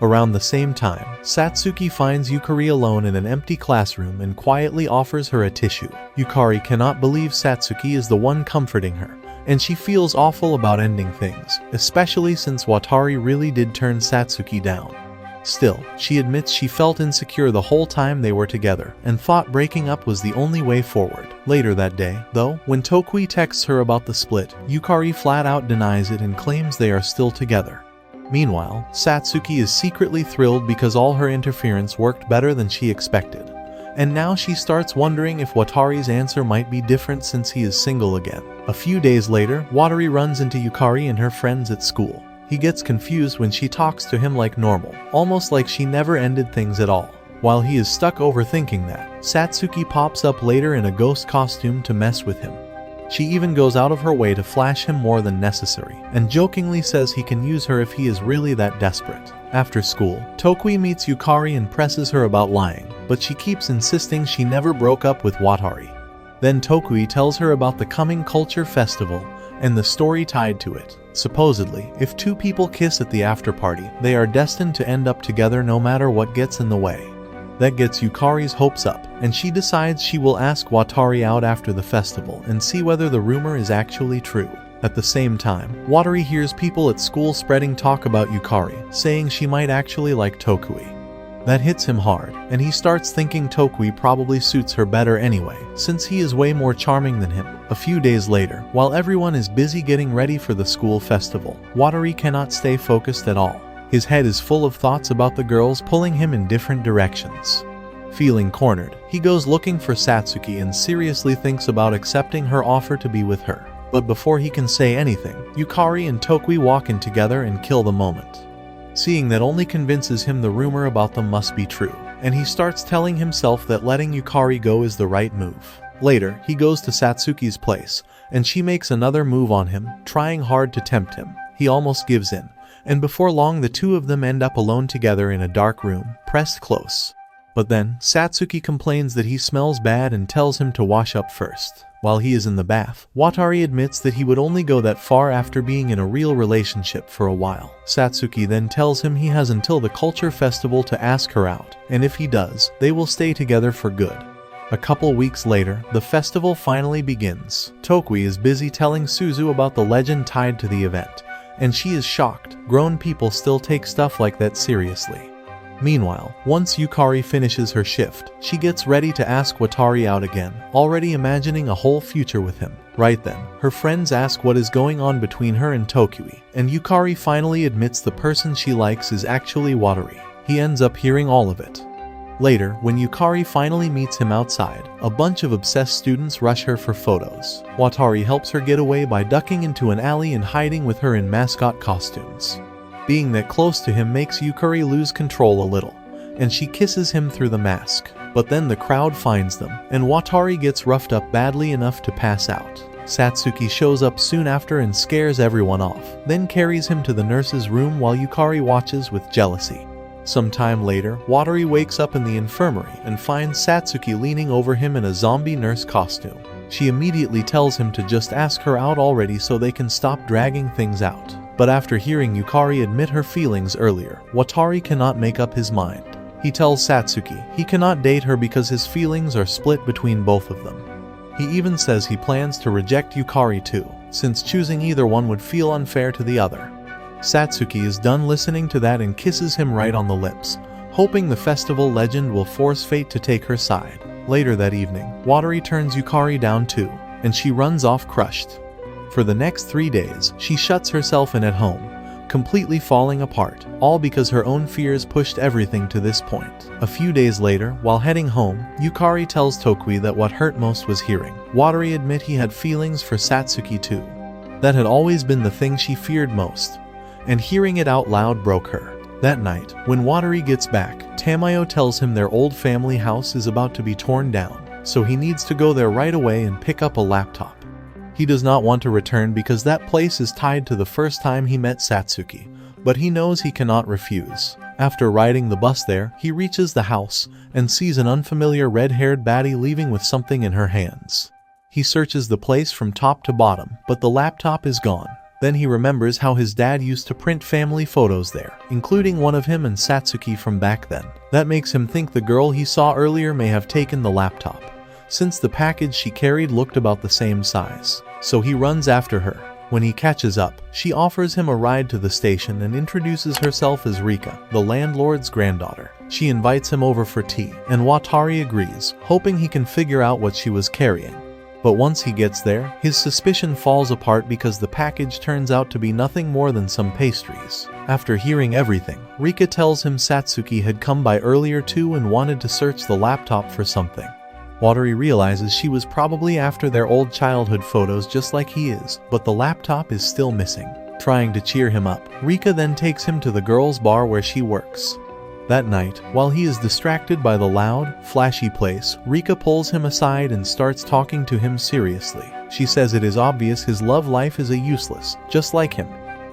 Around the same time, Satsuki finds Yukari alone in an empty classroom and quietly offers her a tissue. Yukari cannot believe Satsuki is the one comforting her, and she feels awful about ending things, especially since Watari really did turn Satsuki down. Still, she admits she felt insecure the whole time they were together and thought breaking up was the only way forward. Later that day, though, when Tokui texts her about the split, Yukari flat out denies it and claims they are still together. Meanwhile, Satsuki is secretly thrilled because all her interference worked better than she expected. And now she starts wondering if Watari's answer might be different since he is single again. A few days later, Watari runs into Yukari and her friends at school. He gets confused when she talks to him like normal, almost like she never ended things at all. While he is stuck overthinking that, Satsuki pops up later in a ghost costume to mess with him. She even goes out of her way to flash him more than necessary, and jokingly says he can use her if he is really that desperate. After school, Tokui meets Yukari and presses her about lying, but she keeps insisting she never broke up with Watari. Then Tokui tells her about the coming culture festival and the story tied to it. Supposedly, if two people kiss at the after-party, they are destined to end up together no matter what gets in the way. That gets Yukari's hopes up, and she decides she will ask Watari out after the festival and see whether the rumor is actually true. At the same time, Watari hears people at school spreading talk about Yukari, saying she might actually like Tokui. That hits him hard, and he starts thinking Tokui probably suits her better anyway, since he is way more charming than him. A few days later, while everyone is busy getting ready for the school festival, Watari cannot stay focused at all. His head is full of thoughts about the girls pulling him in different directions. Feeling cornered, he goes looking for Satsuki and seriously thinks about accepting her offer to be with her. But before he can say anything, Yukari and Tokui walk in together and kill the moment. Seeing that only convinces him the rumor about them must be true, and he starts telling himself that letting Yukari go is the right move. Later, he goes to Satsuki's place, and she makes another move on him, trying hard to tempt him. He almost gives in, and before long the two of them end up alone together in a dark room, pressed close. But then, Satsuki complains that he smells bad and tells him to wash up first. While he is in the bath, Watari admits that he would only go that far after being in a real relationship for a while. Satsuki then tells him he has until the culture festival to ask her out, and if he does, they will stay together for good. A couple weeks later, the festival finally begins. Tokui is busy telling Suzu about the legend tied to the event, and she is shocked. Grown people still take stuff like that seriously. Meanwhile, once Yukari finishes her shift, she gets ready to ask Watari out again, already imagining a whole future with him. Right then, her friends ask what is going on between her and Tokui, and Yukari finally admits the person she likes is actually Watari. He ends up hearing all of it. Later, when Yukari finally meets him outside, a bunch of obsessed students rush her for photos. Watari helps her get away by ducking into an alley and hiding with her in mascot costumes. Being that close to him makes Yukari lose control a little, and she kisses him through the mask. But then the crowd finds them, and Watari gets roughed up badly enough to pass out. Satsuki shows up soon after and scares everyone off, then carries him to the nurse's room while Yukari watches with jealousy. Some time later, Watari wakes up in the infirmary and finds Satsuki leaning over him in a zombie nurse costume. She immediately tells him to just ask her out already so they can stop dragging things out. But after hearing Yukari admit her feelings earlier, Watari cannot make up his mind. He tells Satsuki he cannot date her because his feelings are split between both of them. He even says he plans to reject Yukari too, since choosing either one would feel unfair to the other. Satsuki is done listening to that and kisses him right on the lips, hoping the festival legend will force fate to take her side. Later that evening, Watari turns Yukari down too, and she runs off crushed. For the next 3 days, she shuts herself in at home, completely falling apart, all because her own fears pushed everything to this point. A few days later, while heading home, Yukari tells Tokui that what hurt most was hearing Watari admit he had feelings for Satsuki too. That had always been the thing she feared most, and hearing it out loud broke her. That night, when Watari gets back, Tamayo tells him their old family house is about to be torn down, so he needs to go there right away and pick up a laptop. He does not want to return because that place is tied to the first time he met Satsuki, but he knows he cannot refuse. After riding the bus there, he reaches the house and sees an unfamiliar red-haired baddie leaving with something in her hands. He searches the place from top to bottom, but the laptop is gone. Then he remembers how his dad used to print family photos there, including one of him and Satsuki from back then. That makes him think the girl he saw earlier may have taken the laptop, since the package she carried looked about the same size. So he runs after her. When he catches up, she offers him a ride to the station and introduces herself as Rika, the landlord's granddaughter. She invites him over for tea, and Watari agrees, hoping he can figure out what she was carrying. But once he gets there, his suspicion falls apart because the package turns out to be nothing more than some pastries. After hearing everything, Rika tells him Satsuki had come by earlier too and wanted to search the laptop for something. Watari realizes she was probably after their old childhood photos just like he is, but the laptop is still missing. Trying to cheer him up, Rika then takes him to the girls' bar where she works. That night, while he is distracted by the loud, flashy place, Rika pulls him aside and starts talking to him seriously. She says it is obvious his love life is useless, just like him.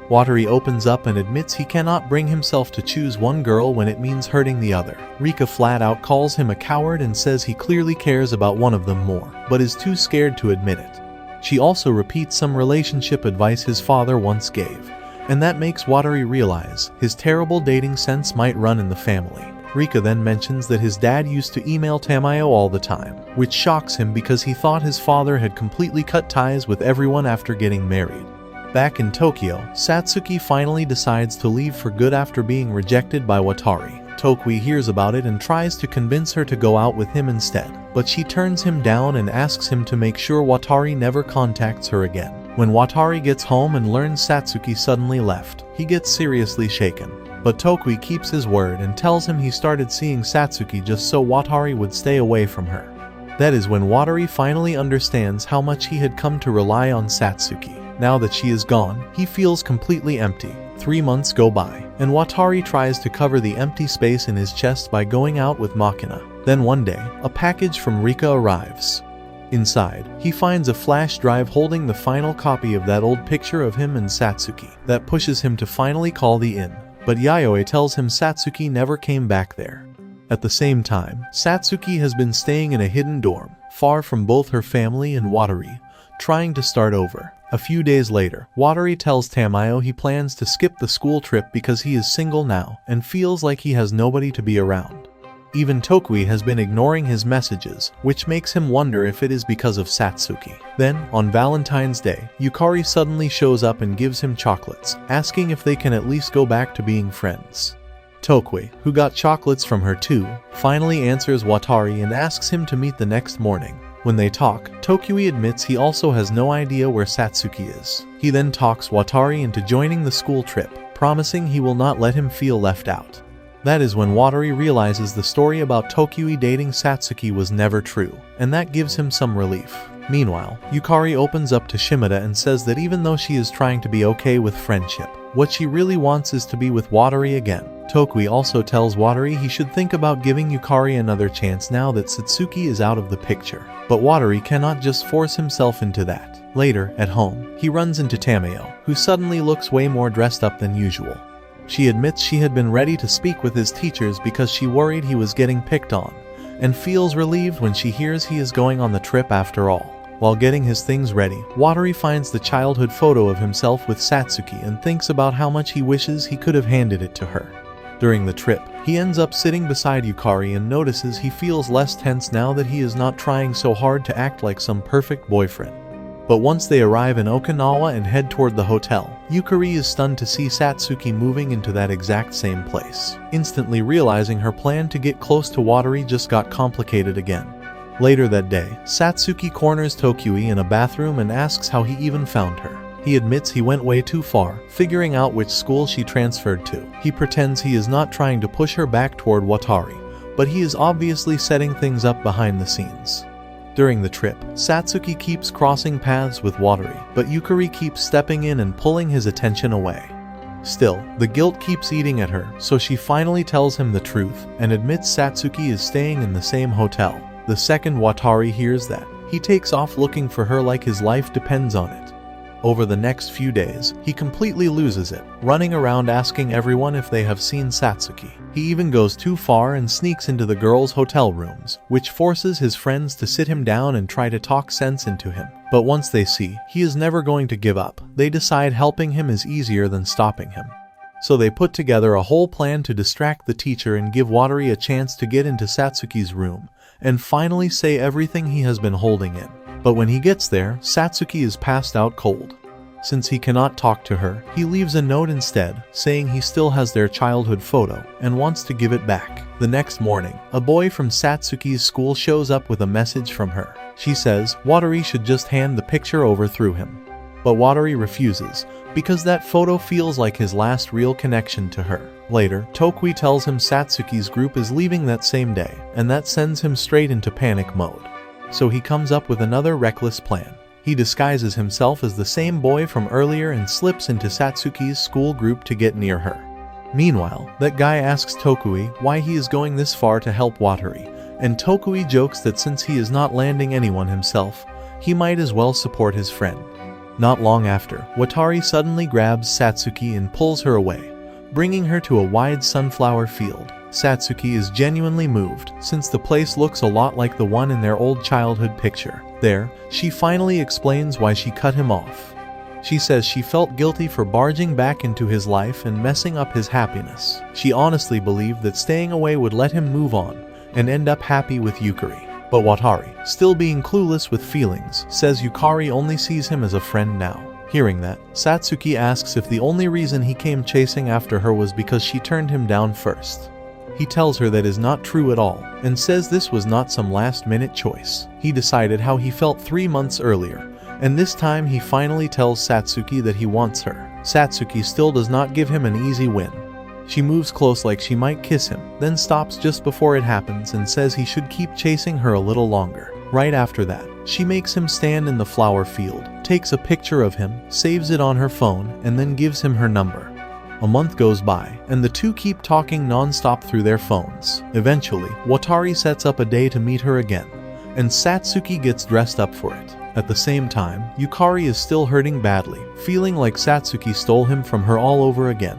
Watari opens up and admits he cannot bring himself to choose one girl when it means hurting the other. Rika flat out calls him a coward and says he clearly cares about one of them more, but is too scared to admit it. She also repeats some relationship advice his father once gave, and that makes Watari realize his terrible dating sense might run in the family. Rika then mentions that his dad used to email Tamayo all the time, which shocks him because he thought his father had completely cut ties with everyone after getting married. Back in Tokyo, Satsuki finally decides to leave for good after being rejected by Watari. Tokui hears about it and tries to convince her to go out with him instead, but she turns him down and asks him to make sure Watari never contacts her again. When Watari gets home and learns Satsuki suddenly left, he gets seriously shaken. But Tokui keeps his word and tells him he started seeing Satsuki just so Watari would stay away from her. That is when Watari finally understands how much he had come to rely on Satsuki. Now that she is gone, he feels completely empty. 3 months go by, and Watari tries to cover the empty space in his chest by going out with Makina. Then one day, a package from Rika arrives. Inside, he finds a flash drive holding the final copy of that old picture of him and Satsuki. That pushes him to finally call the inn, but Yayoi tells him Satsuki never came back there. At the same time, Satsuki has been staying in a hidden dorm, far from both her family and Watari, trying to start over. A few days later, Watari tells Tamayo he plans to skip the school trip because he is single now and feels like he has nobody to be around. Even Tokui has been ignoring his messages, which makes him wonder if it is because of Satsuki. Then, on Valentine's Day, Yukari suddenly shows up and gives him chocolates, asking if they can at least go back to being friends. Tokui, who got chocolates from her too, finally answers Watari and asks him to meet the next morning. When they talk, Tokui admits he also has no idea where Satsuki is. He then talks Watari into joining the school trip, promising he will not let him feel left out. That is when Watari realizes the story about Tokui dating Satsuki was never true, and that gives him some relief. Meanwhile, Yukari opens up to Shimada and says that even though she is trying to be okay with friendship, what she really wants is to be with Watari again. Tokui also tells Watari he should think about giving Yukari another chance now that Satsuki is out of the picture. But Watari cannot just force himself into that. Later, at home, he runs into Tamayo, who suddenly looks way more dressed up than usual. She admits she had been ready to speak with his teachers because she worried he was getting picked on, and feels relieved when she hears he is going on the trip after all. While getting his things ready, Watari finds the childhood photo of himself with Satsuki and thinks about how much he wishes he could have handed it to her. During the trip, he ends up sitting beside Yukari and notices he feels less tense now that he is not trying so hard to act like some perfect boyfriend. But once they arrive in Okinawa and head toward the hotel, Yukari is stunned to see Satsuki moving into that exact same place, instantly realizing her plan to get close to Watari just got complicated again. Later that day, Satsuki corners Tokui in a bathroom and asks how he even found her. He admits he went way too far, figuring out which school she transferred to. He pretends he is not trying to push her back toward Watari, but he is obviously setting things up behind the scenes. During the trip, Satsuki keeps crossing paths with Watari, but Yukari keeps stepping in and pulling his attention away. Still, the guilt keeps eating at her, so she finally tells him the truth and admits Satsuki is staying in the same hotel. The second Watari hears that, he takes off looking for her like his life depends on it. Over the next few days, he completely loses it, running around asking everyone if they have seen Satsuki. He even goes too far and sneaks into the girls' hotel rooms, which forces his friends to sit him down and try to talk sense into him. But once they see he is never going to give up, they decide helping him is easier than stopping him. So they put together a whole plan to distract the teacher and give Watari a chance to get into Satsuki's room, and finally say everything he has been holding in. But when he gets there, Satsuki is passed out cold. Since he cannot talk to her, he leaves a note instead, saying he still has their childhood photo and wants to give it back. The next morning, a boy from Satsuki's school shows up with a message from her. She says Watari should just hand the picture over through him. But Watari refuses, because that photo feels like his last real connection to her. Later, Tokui tells him Satsuki's group is leaving that same day, and that sends him straight into panic mode. So he comes up with another reckless plan. He disguises himself as the same boy from earlier and slips into Satsuki's school group to get near her. Meanwhile, that guy asks Tokui why he is going this far to help Watari, and Tokui jokes that since he is not landing anyone himself, he might as well support his friend. Not long after, Watari suddenly grabs Satsuki and pulls her away, bringing her to a wide sunflower field. Satsuki is genuinely moved, since the place looks a lot like the one in their old childhood picture. There, she finally explains why she cut him off. She says she felt guilty for barging back into his life and messing up his happiness. She honestly believed that staying away would let him move on and end up happy with Yukari. But Watari, still being clueless with feelings, says Yukari only sees him as a friend now. Hearing that, Satsuki asks if the only reason he came chasing after her was because she turned him down first. He tells her that is not true at all, and says this was not some last-minute choice. He decided how he felt 3 months earlier, and this time he finally tells Satsuki that he wants her. Satsuki still does not give him an easy win. She moves close like she might kiss him, then stops just before it happens and says he should keep chasing her a little longer. Right after that, she makes him stand in the flower field, takes a picture of him, saves it on her phone, and then gives him her number. A month goes by, and the two keep talking non-stop through their phones. Eventually, Watari sets up a day to meet her again, and Satsuki gets dressed up for it. At the same time, Yukari is still hurting badly, feeling like Satsuki stole him from her all over again.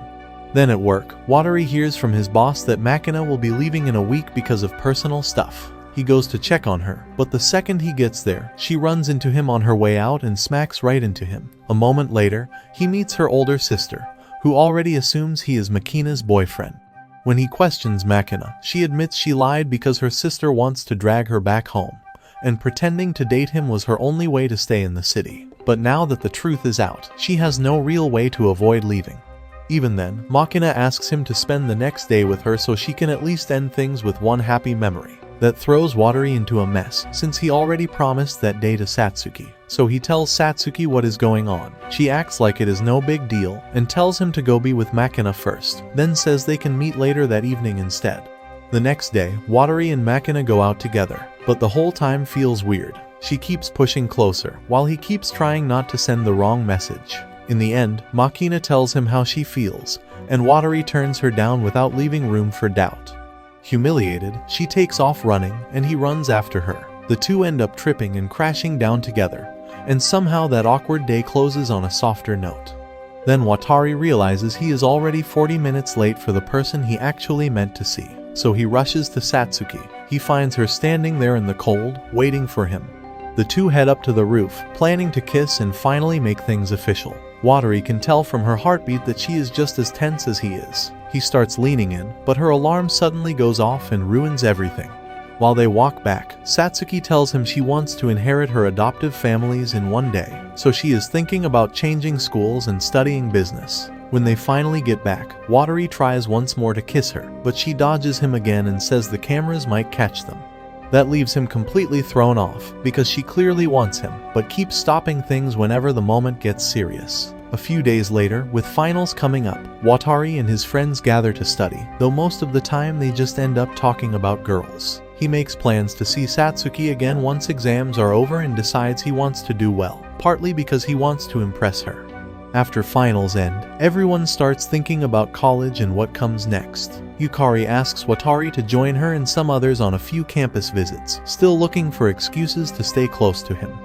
Then at work, Watari hears from his boss that Makina will be leaving in a week because of personal stuff. He goes to check on her, but the second he gets there, she runs into him on her way out and smacks right into him. A moment later, he meets her older sister, who already assumes he is Makina's boyfriend. When he questions Makina, she admits she lied because her sister wants to drag her back home, and pretending to date him was her only way to stay in the city. But now that the truth is out, she has no real way to avoid leaving. Even then, Makina asks him to spend the next day with her so she can at least end things with one happy memory. That throws Watari into a mess, since he already promised that day to Satsuki. So he tells Satsuki what is going on. She acts like it is no big deal, and tells him to go be with Makina first, then says they can meet later that evening instead. The next day, Watari and Makina go out together, but the whole time feels weird. She keeps pushing closer, while he keeps trying not to send the wrong message. In the end, Makina tells him how she feels, and Watari turns her down without leaving room for doubt. Humiliated, she takes off running, and he runs after her. The two end up tripping and crashing down together, and somehow that awkward day closes on a softer note. Then Watari realizes he is already 40 minutes late for the person he actually meant to see. So he rushes to Satsuki. He finds her standing there in the cold, waiting for him. The two head up to the roof, planning to kiss and finally make things official. Watari can tell from her heartbeat that she is just as tense as he is. He starts leaning in, but her alarm suddenly goes off and ruins everything. While they walk back, Satsuki tells him she wants to inherit her adoptive families in one day, so she is thinking about changing schools and studying business. When they finally get back, Watari tries once more to kiss her, but she dodges him again and says the cameras might catch them. That leaves him completely thrown off, because she clearly wants him, but keeps stopping things whenever the moment gets serious. A few days later, with finals coming up, Watari and his friends gather to study, though most of the time they just end up talking about girls. He makes plans to see Satsuki again once exams are over and decides he wants to do well, partly because he wants to impress her. After finals end, everyone starts thinking about college and what comes next. Yukari asks Watari to join her and some others on a few campus visits, still looking for excuses to stay close to him.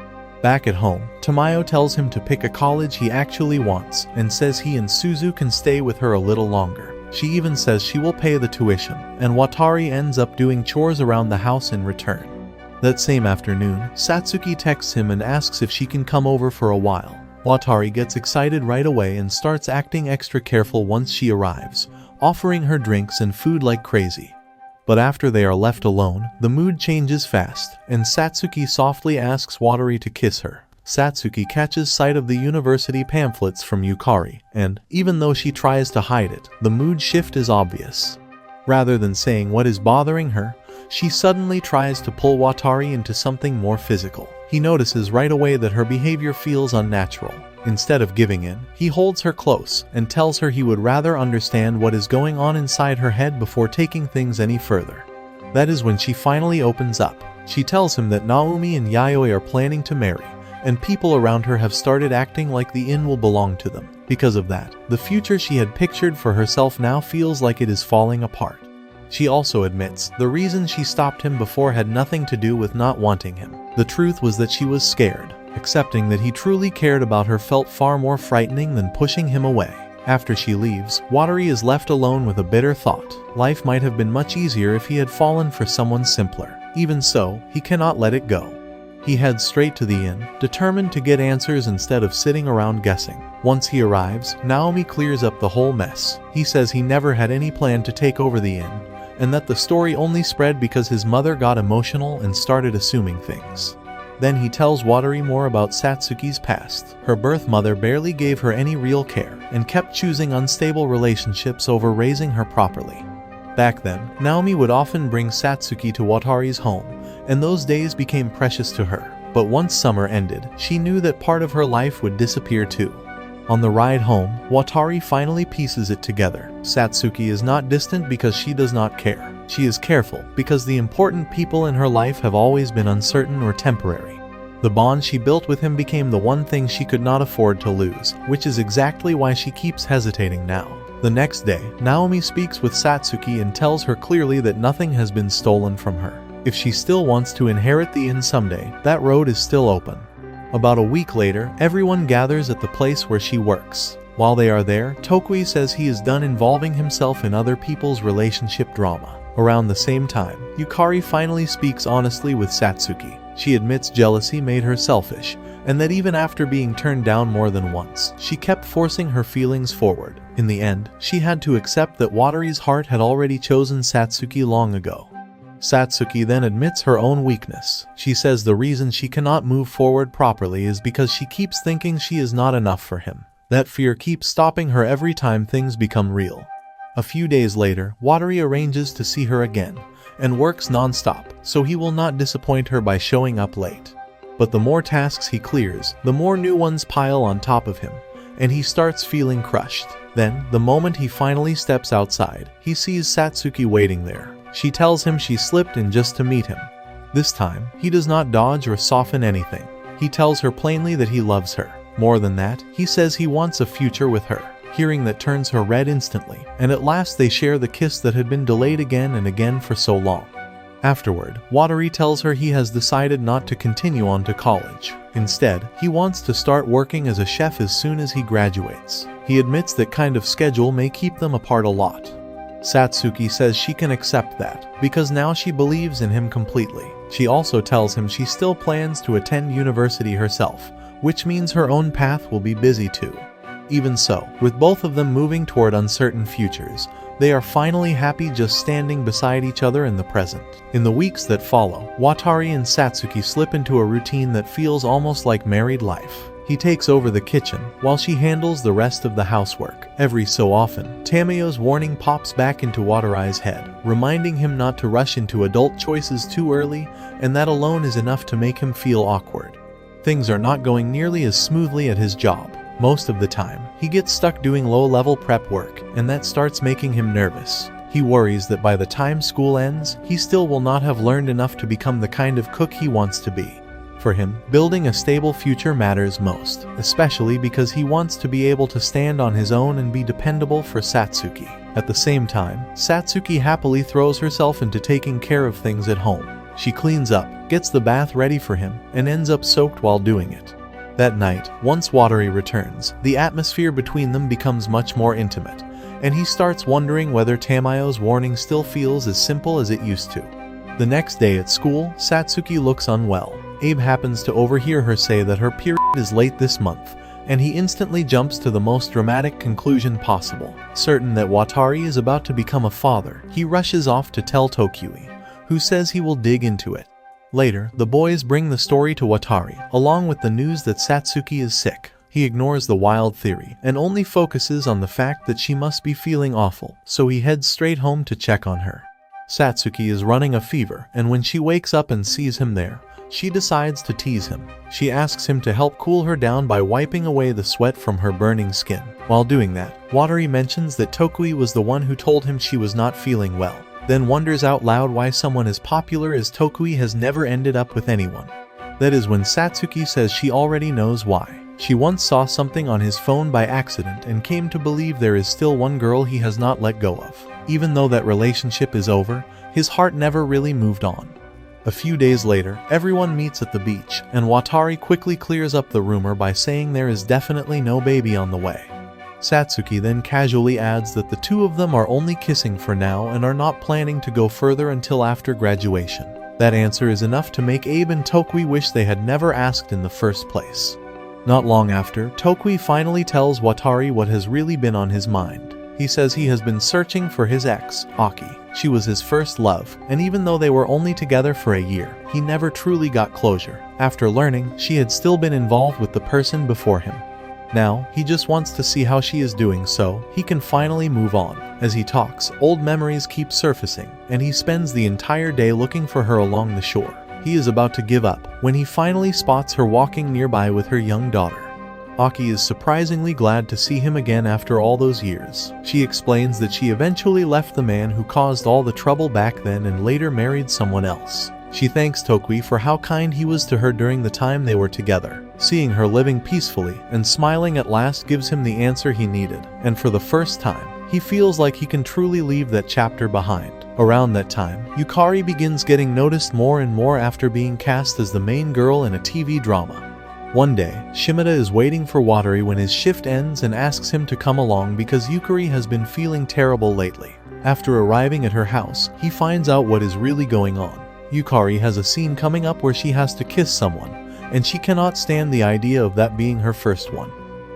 Back at home, Tamayo tells him to pick a college he actually wants, and says he and Suzu can stay with her a little longer. She even says she will pay the tuition, and Watari ends up doing chores around the house in return. That same afternoon, Satsuki texts him and asks if she can come over for a while. Watari gets excited right away and starts acting extra careful once she arrives, offering her drinks and food like crazy. But after they are left alone, the mood changes fast, and Satsuki softly asks Watari to kiss her. Satsuki catches sight of the university pamphlets from Yukari, and, even though she tries to hide it, the mood shift is obvious. Rather than saying what is bothering her, she suddenly tries to pull Watari into something more physical. He notices right away that her behavior feels unnatural. Instead of giving in, he holds her close and tells her he would rather understand what is going on inside her head before taking things any further. That is when she finally opens up. She tells him that Naomi and Yayoi are planning to marry, and people around her have started acting like the inn will belong to them. Because of that, the future she had pictured for herself now feels like it is falling apart. She also admits the reason she stopped him before had nothing to do with not wanting him. The truth was that she was scared. Accepting that he truly cared about her felt far more frightening than pushing him away. After she leaves, Watari is left alone with a bitter thought. Life might have been much easier if he had fallen for someone simpler. Even so, he cannot let it go. He heads straight to the inn, determined to get answers instead of sitting around guessing. Once he arrives, Naomi clears up the whole mess. He says he never had any plan to take over the inn, and that the story only spread because his mother got emotional and started assuming things. Then he tells Watari more about Satsuki's past. Her birth mother barely gave her any real care, and kept choosing unstable relationships over raising her properly. Back then, Naomi would often bring Satsuki to Watari's home, and those days became precious to her. But once summer ended, she knew that part of her life would disappear too. On the ride home, Watari finally pieces it together. Satsuki is not distant because she does not care. She is careful because the important people in her life have always been uncertain or temporary. The bond she built with him became the one thing she could not afford to lose, which is exactly why she keeps hesitating now. The next day, Naomi speaks with Satsuki and tells her clearly that nothing has been stolen from her. If she still wants to inherit the inn someday, that road is still open. About a week later, everyone gathers at the place where she works. While they are there, Tokui says he is done involving himself in other people's relationship drama. Around the same time, Yukari finally speaks honestly with Satsuki. She admits jealousy made her selfish, and that even after being turned down more than once, she kept forcing her feelings forward. In the end, she had to accept that Watari's heart had already chosen Satsuki long ago. Satsuki then admits her own weakness. She says the reason she cannot move forward properly is because she keeps thinking she is not enough for him. That fear keeps stopping her every time things become real. A few days later, Watari arranges to see her again, and works non-stop, so he will not disappoint her by showing up late. But the more tasks he clears, the more new ones pile on top of him, and he starts feeling crushed. Then, the moment he finally steps outside, he sees Satsuki waiting there. She tells him she slipped in just to meet him. This time, he does not dodge or soften anything. He tells her plainly that he loves her. More than that, he says he wants a future with her. Hearing that turns her red instantly, and at last they share the kiss that had been delayed again and again for so long. Afterward, Watari tells her he has decided not to continue on to college. Instead, he wants to start working as a chef as soon as he graduates. He admits that kind of schedule may keep them apart a lot. Satsuki says she can accept that, because now she believes in him completely. She also tells him she still plans to attend university herself, which means her own path will be busy too. Even so, with both of them moving toward uncertain futures, they are finally happy just standing beside each other in the present. In the weeks that follow, Watari and Satsuki slip into a routine that feels almost like married life. He takes over the kitchen, while she handles the rest of the housework. Every so often, Tamayo's warning pops back into Watari's head, reminding him not to rush into adult choices too early, and that alone is enough to make him feel awkward. Things are not going nearly as smoothly at his job. Most of the time, he gets stuck doing low-level prep work, and that starts making him nervous. He worries that by the time school ends, he still will not have learned enough to become the kind of cook he wants to be. For him, building a stable future matters most, especially because he wants to be able to stand on his own and be dependable for Satsuki. At the same time, Satsuki happily throws herself into taking care of things at home. She cleans up, gets the bath ready for him, and ends up soaked while doing it. That night, once Watari returns, the atmosphere between them becomes much more intimate, and he starts wondering whether Tamayo's warning still feels as simple as it used to. The next day at school, Satsuki looks unwell. Abe happens to overhear her say that her period is late this month, and he instantly jumps to the most dramatic conclusion possible. Certain that Watari is about to become a father, he rushes off to tell Tokui, who says he will dig into it. Later, the boys bring the story to Watari, along with the news that Satsuki is sick. He ignores the wild theory, and only focuses on the fact that she must be feeling awful, so he heads straight home to check on her. Satsuki is running a fever, and when she wakes up and sees him there, she decides to tease him. She asks him to help cool her down by wiping away the sweat from her burning skin. While doing that, Watari mentions that Tokui was the one who told him she was not feeling well, then wonders out loud why someone as popular as Tokui has never ended up with anyone. That is when Satsuki says she already knows why. She once saw something on his phone by accident and came to believe there is still one girl he has not let go of. Even though that relationship is over, his heart never really moved on. A few days later, everyone meets at the beach, and Watari quickly clears up the rumor by saying there is definitely no baby on the way. Satsuki then casually adds that the two of them are only kissing for now and are not planning to go further until after graduation. That answer is enough to make Abe and Tokui wish they had never asked in the first place. Not long after, Tokui finally tells Watari what has really been on his mind. He says he has been searching for his ex, Aki. She was his first love, and even though they were only together for a year, he never truly got closure. After learning, she had still been involved with the person before him. Now, he just wants to see how she is doing so he can finally move on. As he talks, old memories keep surfacing, and he spends the entire day looking for her along the shore. He is about to give up when he finally spots her walking nearby with her young daughter. Aki is surprisingly glad to see him again after all those years. She explains that she eventually left the man who caused all the trouble back then and later married someone else. She thanks Tokui for how kind he was to her during the time they were together. Seeing her living peacefully and smiling at last gives him the answer he needed, and for the first time, he feels like he can truly leave that chapter behind. Around that time, Yukari begins getting noticed more and more after being cast as the main girl in a TV drama. One day, Shimada is waiting for Watari when his shift ends and asks him to come along because Yukari has been feeling terrible lately. After arriving at her house, he finds out what is really going on. Yukari has a scene coming up where she has to kiss someone, and she cannot stand the idea of that being her first one.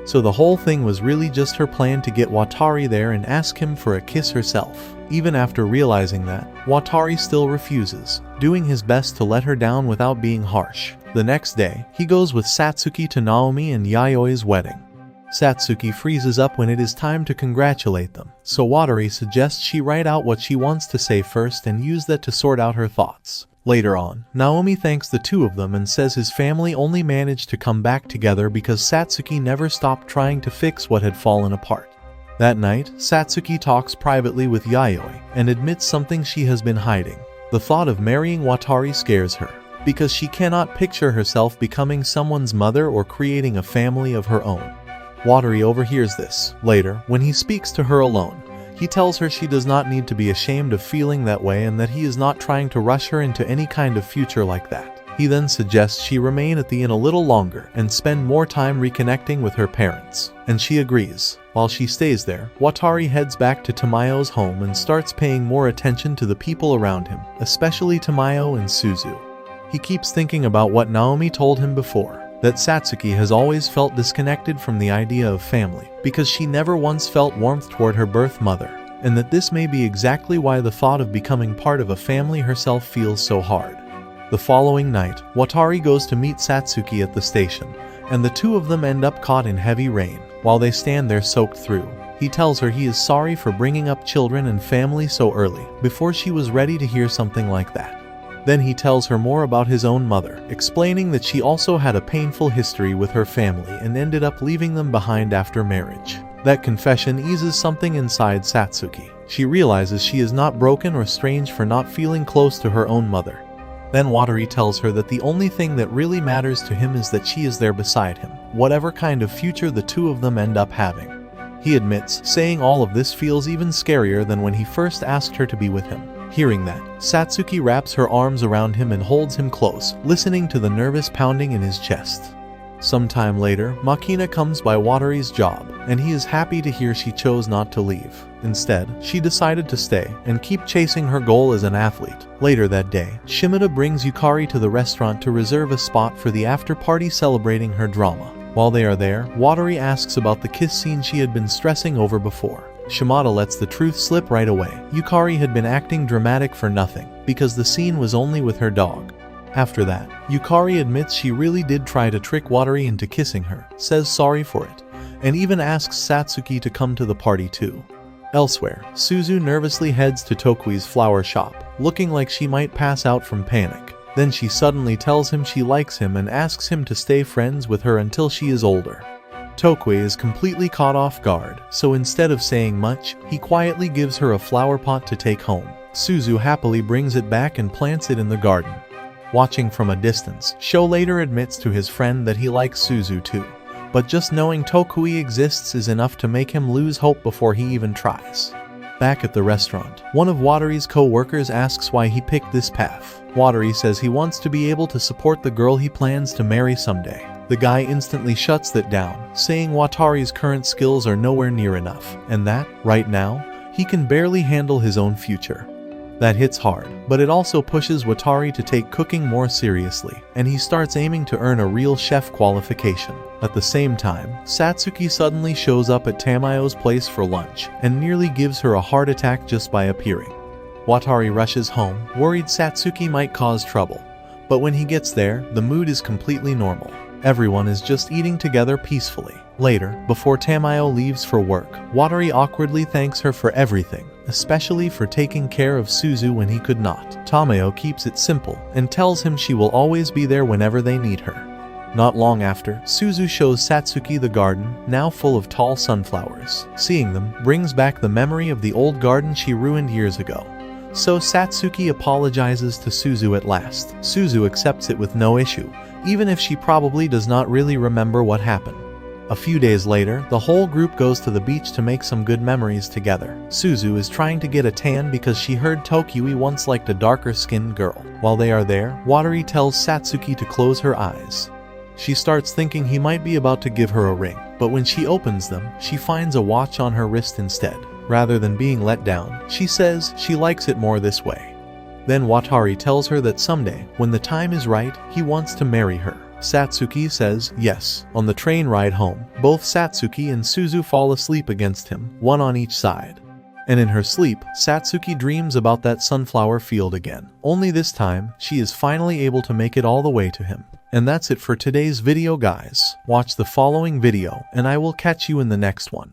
So the whole thing was really just her plan to get Watari there and ask him for a kiss herself. Even after realizing that, Watari still refuses, doing his best to let her down without being harsh. The next day, he goes with Satsuki to Naomi and Yayoi's wedding. Satsuki freezes up when it is time to congratulate them, so Watari suggests she write out what she wants to say first and use that to sort out her thoughts. Later on, Naomi thanks the two of them and says his family only managed to come back together because Satsuki never stopped trying to fix what had fallen apart. That night, Satsuki talks privately with Yayoi and admits something she has been hiding. The thought of marrying Watari scares her, because she cannot picture herself becoming someone's mother or creating a family of her own. Watari overhears this. Later, when he speaks to her alone, he tells her she does not need to be ashamed of feeling that way and that he is not trying to rush her into any kind of future like that. He then suggests she remain at the inn a little longer and spend more time reconnecting with her parents, and she agrees. While she stays there, Watari heads back to Tamayo's home and starts paying more attention to the people around him, especially Tamayo and Suzu. He keeps thinking about what Naomi told him before, that Satsuki has always felt disconnected from the idea of family because she never once felt warmth toward her birth mother, and that this may be exactly why the thought of becoming part of a family herself feels so hard. The following night, Watari goes to meet Satsuki at the station, and the two of them end up caught in heavy rain. While they stand there soaked through, he tells her he is sorry for bringing up children and family so early, before she was ready to hear something like that. Then he tells her more about his own mother, explaining that she also had a painful history with her family and ended up leaving them behind after marriage. That confession eases something inside Satsuki. She realizes she is not broken or strange for not feeling close to her own mother. Then Watari tells her that the only thing that really matters to him is that she is there beside him, whatever kind of future the two of them end up having. He admits, saying all of this feels even scarier than when he first asked her to be with him. Hearing that, Satsuki wraps her arms around him and holds him close, listening to the nervous pounding in his chest. Sometime later, Makina comes by Watari's job, and he is happy to hear she chose not to leave. Instead, she decided to stay and keep chasing her goal as an athlete. Later that day, Shimada brings Yukari to the restaurant to reserve a spot for the after-party celebrating her drama. While they are there, Watari asks about the kiss scene she had been stressing over before. Shimada lets the truth slip right away. Yukari had been acting dramatic for nothing, because the scene was only with her dog. After that, Yukari admits she really did try to trick Watari into kissing her, says sorry for it, and even asks Satsuki to come to the party too. Elsewhere, Suzu nervously heads to Tokui's flower shop, looking like she might pass out from panic. Then she suddenly tells him she likes him and asks him to stay friends with her until she is older. Tokui is completely caught off guard, so instead of saying much, he quietly gives her a flower pot to take home. Suzu happily brings it back and plants it in the garden. watching from a distance. Sho later admits to his friend that he likes Suzu too, but just knowing Tokui exists is enough to make him lose hope before he even tries. Back at the restaurant, one of Watari's co-workers asks why he picked this path. Watari says he wants to be able to support the girl he plans to marry someday. The guy instantly shuts that down, saying Watari's current skills are nowhere near enough, and that, right now, he can barely handle his own future. That hits hard, but it also pushes Watari to take cooking more seriously, and he starts aiming to earn a real chef qualification. At the same time, Satsuki suddenly shows up at Tamayo's place for lunch, and nearly gives her a heart attack just by appearing. Watari rushes home, worried Satsuki might cause trouble, but when he gets there, the mood is completely normal. Everyone is just eating together peacefully. Later, before Tamayo leaves for work, Watari awkwardly thanks her for everything, especially for taking care of Suzu when he could not. Tamayo keeps it simple and tells him she will always be there whenever they need her. Not long after, Suzu shows Satsuki the garden, now full of tall sunflowers. Seeing them brings back the memory of the old garden she ruined years ago. So Satsuki apologizes to Suzu at last. Suzu accepts it with no issue, even if she probably does not really remember what happened. A few days later, the whole group goes to the beach to make some good memories together. Suzu is trying to get a tan because she heard Tokui once liked a darker-skinned girl. While they are there, Watari tells Satsuki to close her eyes. She starts thinking he might be about to give her a ring, but when she opens them, she finds a watch on her wrist instead. Rather than being let down, she says she likes it more this way. Then Watari tells her that someday, when the time is right, he wants to marry her. Satsuki says yes. On the train ride home, both Satsuki and Suzu fall asleep against him, one on each side. And in her sleep, Satsuki dreams about that sunflower field again. Only this time, she is finally able to make it all the way to him. And that's it for today's video, guys. Watch the following video, and I will catch you in the next one.